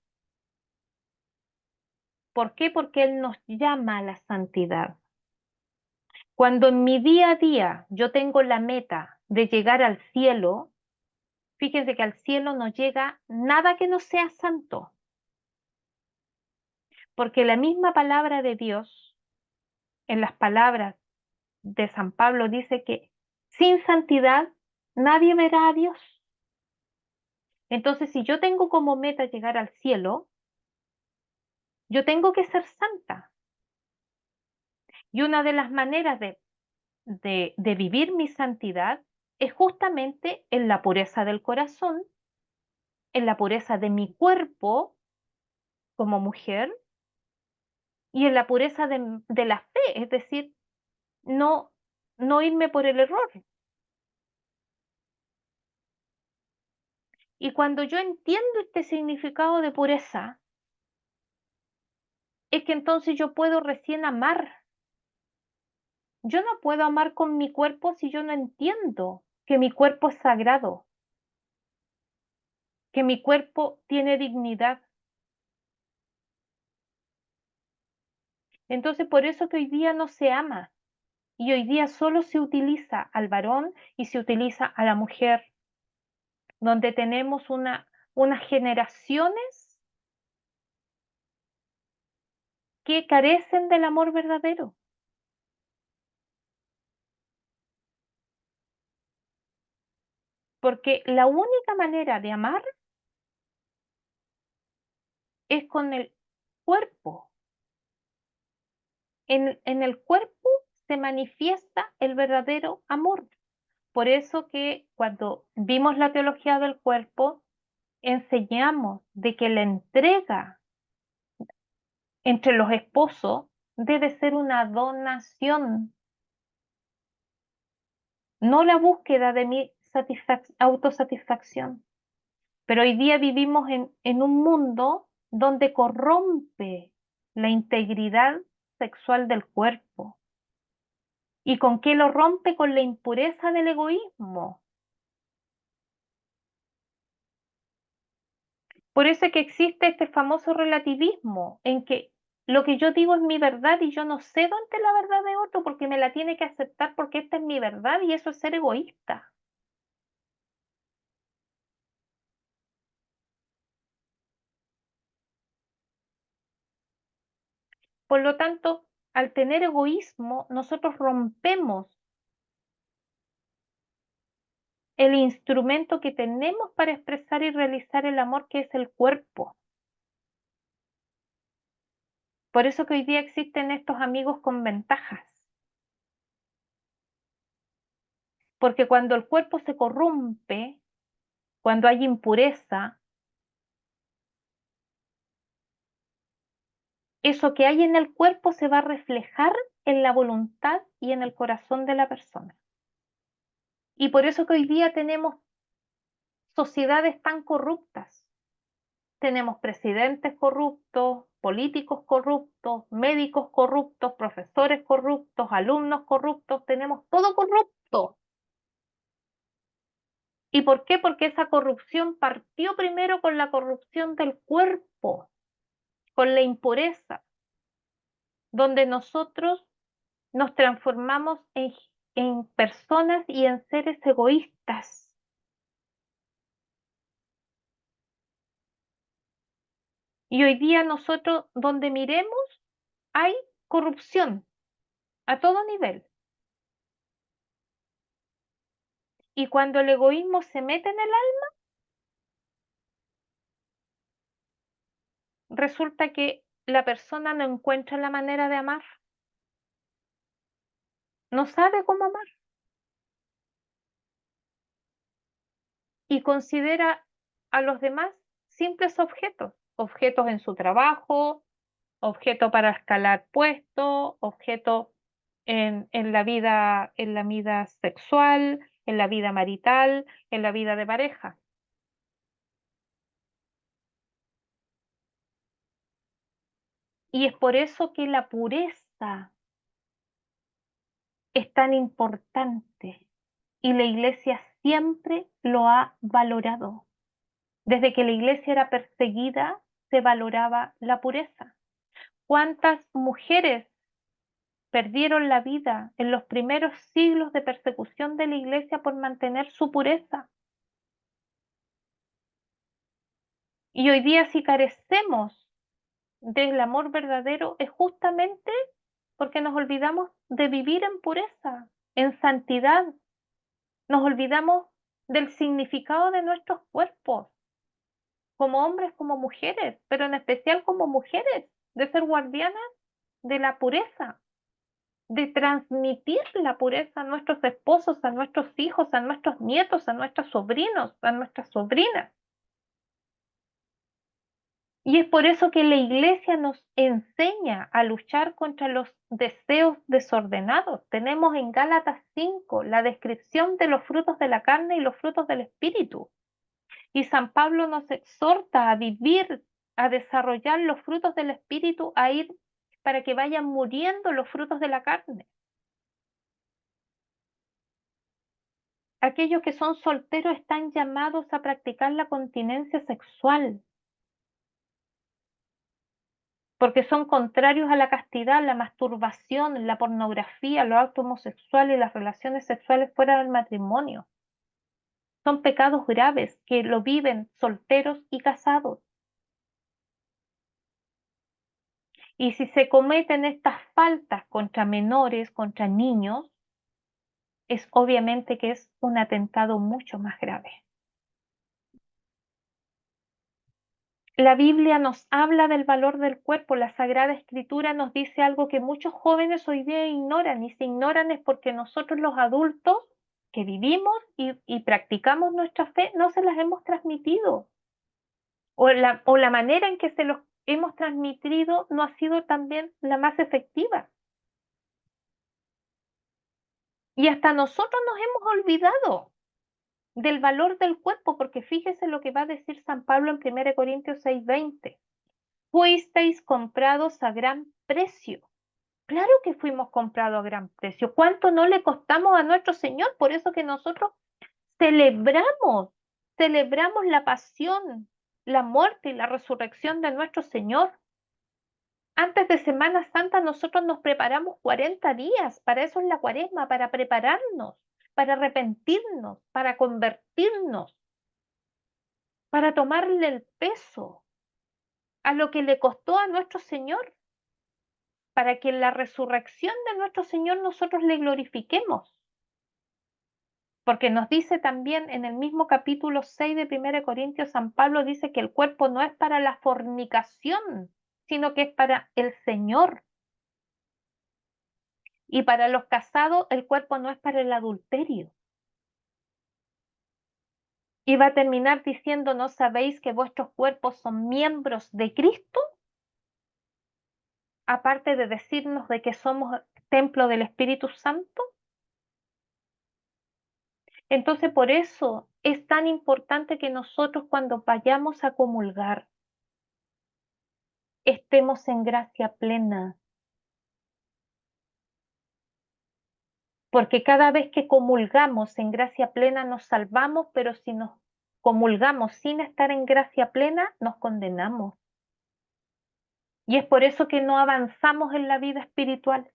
¿Por qué? Porque Él nos llama a la santidad. Cuando en mi día a día yo tengo la meta de llegar al cielo, fíjense que al cielo no llega nada que no sea santo, porque la misma palabra de Dios, en las palabras de San Pablo, dice que sin santidad nadie verá a Dios. Entonces, si yo tengo como meta llegar al cielo, yo tengo que ser santa. Y una de las maneras de vivir mi santidad es justamente en la pureza del corazón, en la pureza de mi cuerpo como mujer y en la pureza de la fe, es decir, no, no irme por el error. Y cuando yo entiendo este significado de pureza, es que entonces yo puedo recién amar. Yo no puedo amar con mi cuerpo si yo no entiendo que mi cuerpo es sagrado, que mi cuerpo tiene dignidad. Entonces, por eso que hoy día no se ama y hoy día solo se utiliza al varón y se utiliza a la mujer, donde tenemos unas generaciones que carecen del amor verdadero. Porque la única manera de amar es con el cuerpo. En el cuerpo se manifiesta el verdadero amor. Por eso que cuando vimos la teología del cuerpo, enseñamos de que la entrega entre los esposos debe ser una donación, no la búsqueda de mi autosatisfacción. Pero hoy día vivimos en un mundo donde corrompe la integridad sexual del cuerpo. ¿Y con qué lo rompe? Con la impureza del egoísmo. Por eso es que existe este famoso relativismo, en que lo que yo digo es mi verdad y yo no cedo ante la verdad de otro porque me la tiene que aceptar porque esta es mi verdad y eso es ser egoísta. Por lo tanto, al tener egoísmo, nosotros rompemos el instrumento que tenemos para expresar y realizar el amor, que es el cuerpo. Por eso que hoy día existen estos amigos con ventajas. Porque cuando el cuerpo se corrompe, cuando hay impureza, eso que hay en el cuerpo se va a reflejar en la voluntad y en el corazón de la persona. Y por eso que hoy día tenemos sociedades tan corruptas. Tenemos presidentes corruptos, políticos corruptos, médicos corruptos, profesores corruptos, alumnos corruptos, tenemos todo corrupto. ¿Y por qué? Porque esa corrupción partió primero con la corrupción del cuerpo, con la impureza, donde nosotros nos transformamos en personas y en seres egoístas. Y hoy día nosotros, donde miremos, hay corrupción a todo nivel. Y cuando el egoísmo se mete en el alma, resulta que la persona no encuentra la manera de amar, no sabe cómo amar y considera a los demás simples objetos, objetos en su trabajo, objeto para escalar puestos, objeto en la vida sexual, en la vida marital, en la vida de pareja. Y es por eso que la pureza es tan importante y la iglesia siempre lo ha valorado. Desde que la iglesia era perseguida, se valoraba la pureza. ¿Cuántas mujeres perdieron la vida en los primeros siglos de persecución de la iglesia por mantener su pureza? Y hoy día si carecemos del amor verdadero es justamente porque nos olvidamos de vivir en pureza, en santidad. Nos olvidamos del significado de nuestros cuerpos, como hombres, como mujeres, pero en especial como mujeres, de ser guardianas de la pureza, de transmitir la pureza a nuestros esposos, a nuestros hijos, a nuestros nietos, a nuestros sobrinos, a nuestras sobrinas. Y es por eso que la Iglesia nos enseña a luchar contra los deseos desordenados. Tenemos en Gálatas 5 la descripción de los frutos de la carne y los frutos del Espíritu. Y San Pablo nos exhorta a vivir, a desarrollar los frutos del Espíritu, a ir para que vayan muriendo los frutos de la carne. Aquellos que son solteros están llamados a practicar la continencia sexual, porque son contrarios a la castidad, la masturbación, la pornografía, los actos homosexuales y las relaciones sexuales fuera del matrimonio. Son pecados graves que lo viven solteros y casados. Y si se cometen estas faltas contra menores, contra niños, es obviamente que es un atentado mucho más grave. La Biblia nos habla del valor del cuerpo, la Sagrada Escritura nos dice algo que muchos jóvenes hoy día ignoran, y se ignoran es porque nosotros los adultos que vivimos y practicamos nuestra fe no se las hemos transmitido, o la manera en que se los hemos transmitido no ha sido también la más efectiva. Y hasta nosotros nos hemos olvidado del valor del cuerpo, porque fíjese lo que va a decir San Pablo en 1 Corintios 6:20. Fuisteis comprados a gran precio. Claro que fuimos comprados a gran precio. ¿Cuánto no le costamos a nuestro Señor? Por eso que nosotros celebramos, celebramos la pasión, la muerte y la resurrección de nuestro Señor. Antes de Semana Santa nosotros nos preparamos 40 días, para eso es la Cuaresma, para prepararnos, para arrepentirnos, para convertirnos, para tomarle el peso a lo que le costó a nuestro Señor, para que en la resurrección de nuestro Señor nosotros le glorifiquemos. Porque nos dice también en el mismo capítulo 6 de 1 Corintios, San Pablo dice que el cuerpo no es para la fornicación, sino que es para el Señor. Y para los casados, el cuerpo no es para el adulterio. Y va a terminar diciendo, ¿no sabéis que vuestros cuerpos son miembros de Cristo? Aparte de decirnos de que somos templo del Espíritu Santo. Entonces, por eso es tan importante que nosotros cuando vayamos a comulgar, estemos en gracia plena. Porque cada vez que comulgamos en gracia plena nos salvamos, pero si nos comulgamos sin estar en gracia plena, nos condenamos. Y es por eso que no avanzamos en la vida espiritual.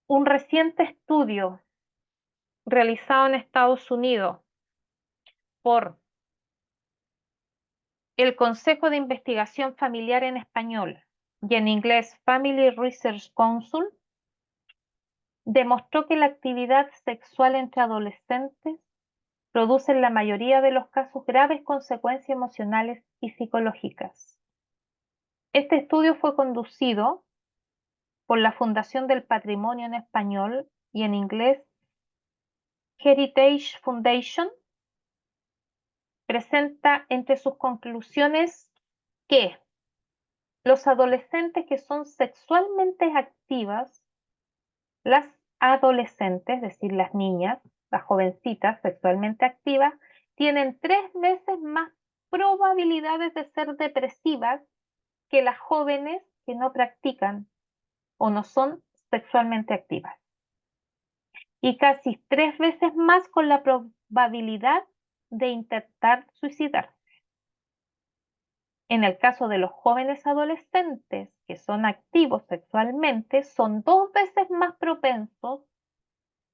Un reciente estudio realizado en Estados Unidos por el Consejo de Investigación Familiar en español y en inglés Family Research Council demostró que la actividad sexual entre adolescentes produce en la mayoría de los casos graves consecuencias emocionales y psicológicas. Este estudio fue conducido por la Fundación del Patrimonio en español y en inglés Heritage Foundation. Presenta entre sus conclusiones que los adolescentes que son sexualmente activas, las adolescentes, es decir, las niñas, las jovencitas sexualmente activas, tienen 3 veces más probabilidades de ser depresivas que las jóvenes que no practican o no son sexualmente activas. Y casi 3 veces más con la probabilidad de intentar suicidarse. En el caso de los jóvenes adolescentes que son activos sexualmente, son 2 veces más propensos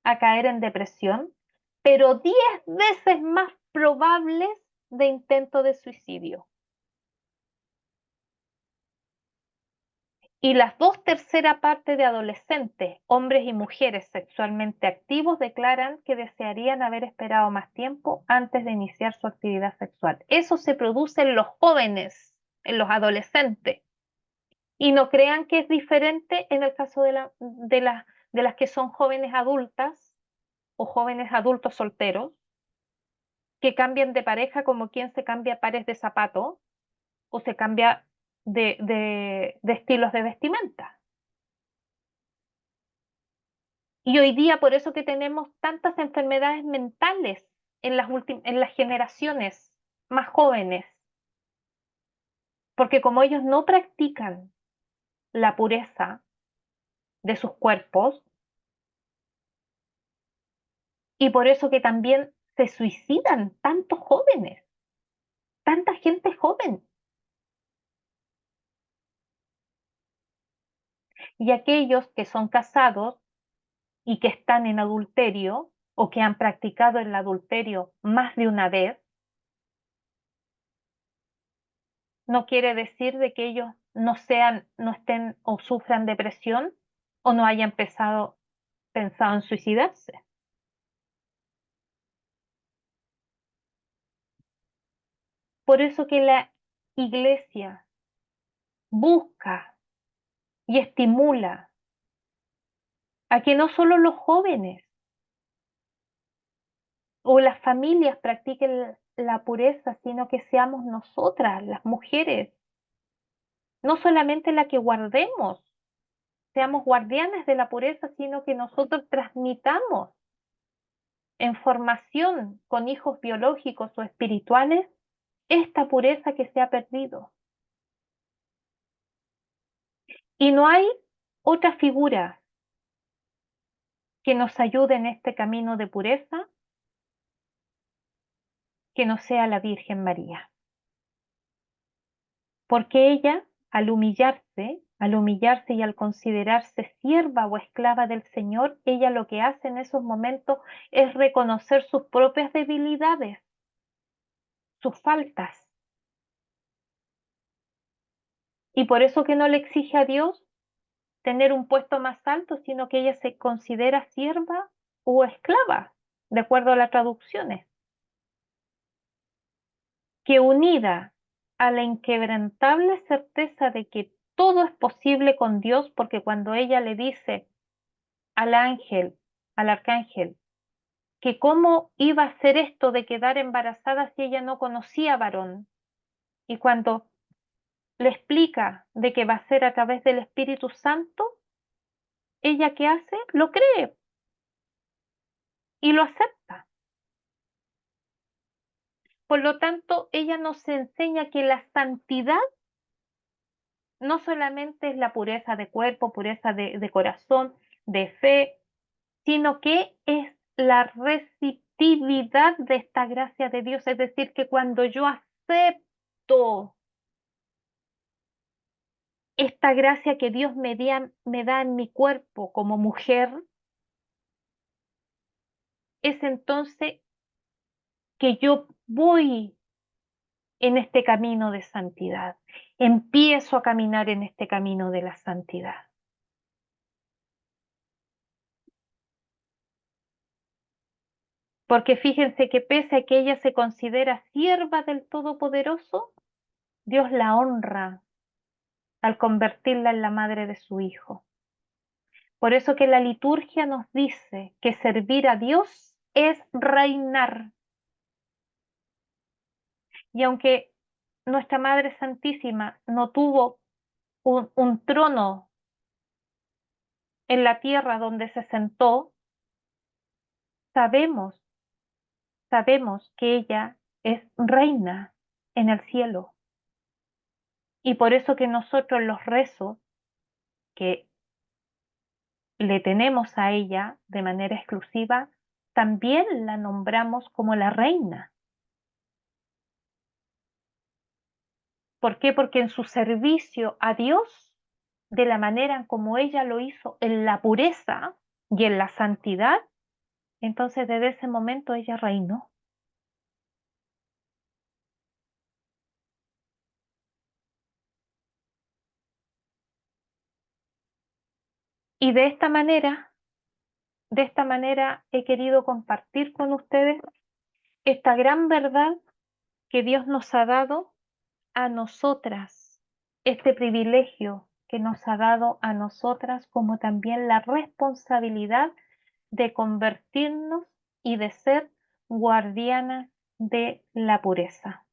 a caer en depresión, pero 10 veces más probables de intento de suicidio. Y las 2/3 partes de adolescentes, hombres y mujeres sexualmente activos, declaran que desearían haber esperado más tiempo antes de iniciar su actividad sexual. Eso se produce en los jóvenes, en los adolescentes. Y no crean que es diferente en el caso de las que son jóvenes adultas o jóvenes adultos solteros, que cambian de pareja como quien se cambia pares de zapatos o se cambia de estilos de vestimenta. Y hoy día por eso que tenemos tantas enfermedades mentales en las generaciones más jóvenes, porque como ellos no practican la pureza de sus cuerpos, y por eso que también se suicidan tantos jóvenes, tanta gente joven, y aquellos que son casados y que están en adulterio o que han practicado el adulterio más de una vez, no quiere decir de que ellos no estén o sufran depresión o no hayan pensado en suicidarse. Por eso que la iglesia busca y estimula a que no solo los jóvenes o las familias practiquen la pureza, sino que seamos nosotras, las mujeres, no solamente la que guardemos, seamos guardianes de la pureza, sino que nosotros transmitamos en formación con hijos biológicos o espirituales esta pureza que se ha perdido. Y no hay otra figura que nos ayude en este camino de pureza que no sea la Virgen María. Porque ella, al humillarse y al considerarse sierva o esclava del Señor, ella lo que hace en esos momentos es reconocer sus propias debilidades, sus faltas. Y por eso que no le exige a Dios tener un puesto más alto, sino que ella se considera sierva o esclava, de acuerdo a las traducciones, que unida a la inquebrantable certeza de que todo es posible con Dios, porque cuando ella le dice al ángel, al arcángel, que cómo iba a ser esto de quedar embarazada si ella no conocía varón, y cuando le explica de que va a ser a través del Espíritu Santo, ella qué hace, lo cree y lo acepta. Por lo tanto, ella nos enseña que la santidad no solamente es la pureza de cuerpo, pureza de corazón, de fe, sino que es la receptividad de esta gracia de Dios. Es decir, que cuando yo acepto esta gracia que Dios me da en mi cuerpo como mujer, es entonces que yo voy en este camino de santidad. Empiezo a caminar en este camino de la santidad. Porque fíjense que pese a que ella se considera sierva del Todopoderoso, Dios la honra al convertirla en la madre de su Hijo. Por eso que la liturgia nos dice que servir a Dios es reinar. Y aunque nuestra Madre Santísima no tuvo un trono en la tierra donde se sentó, sabemos, sabemos que ella es reina en el cielo. Y por eso que nosotros los rezos que le tenemos a ella de manera exclusiva, también la nombramos como la reina. ¿Por qué? Porque en su servicio a Dios, de la manera en como ella lo hizo, en la pureza y en la santidad, entonces desde ese momento ella reinó. Y de esta manera he querido compartir con ustedes esta gran verdad que Dios nos ha dado a nosotras, este privilegio que nos ha dado a nosotras, como también la responsabilidad de convertirnos y de ser guardianas de la pureza.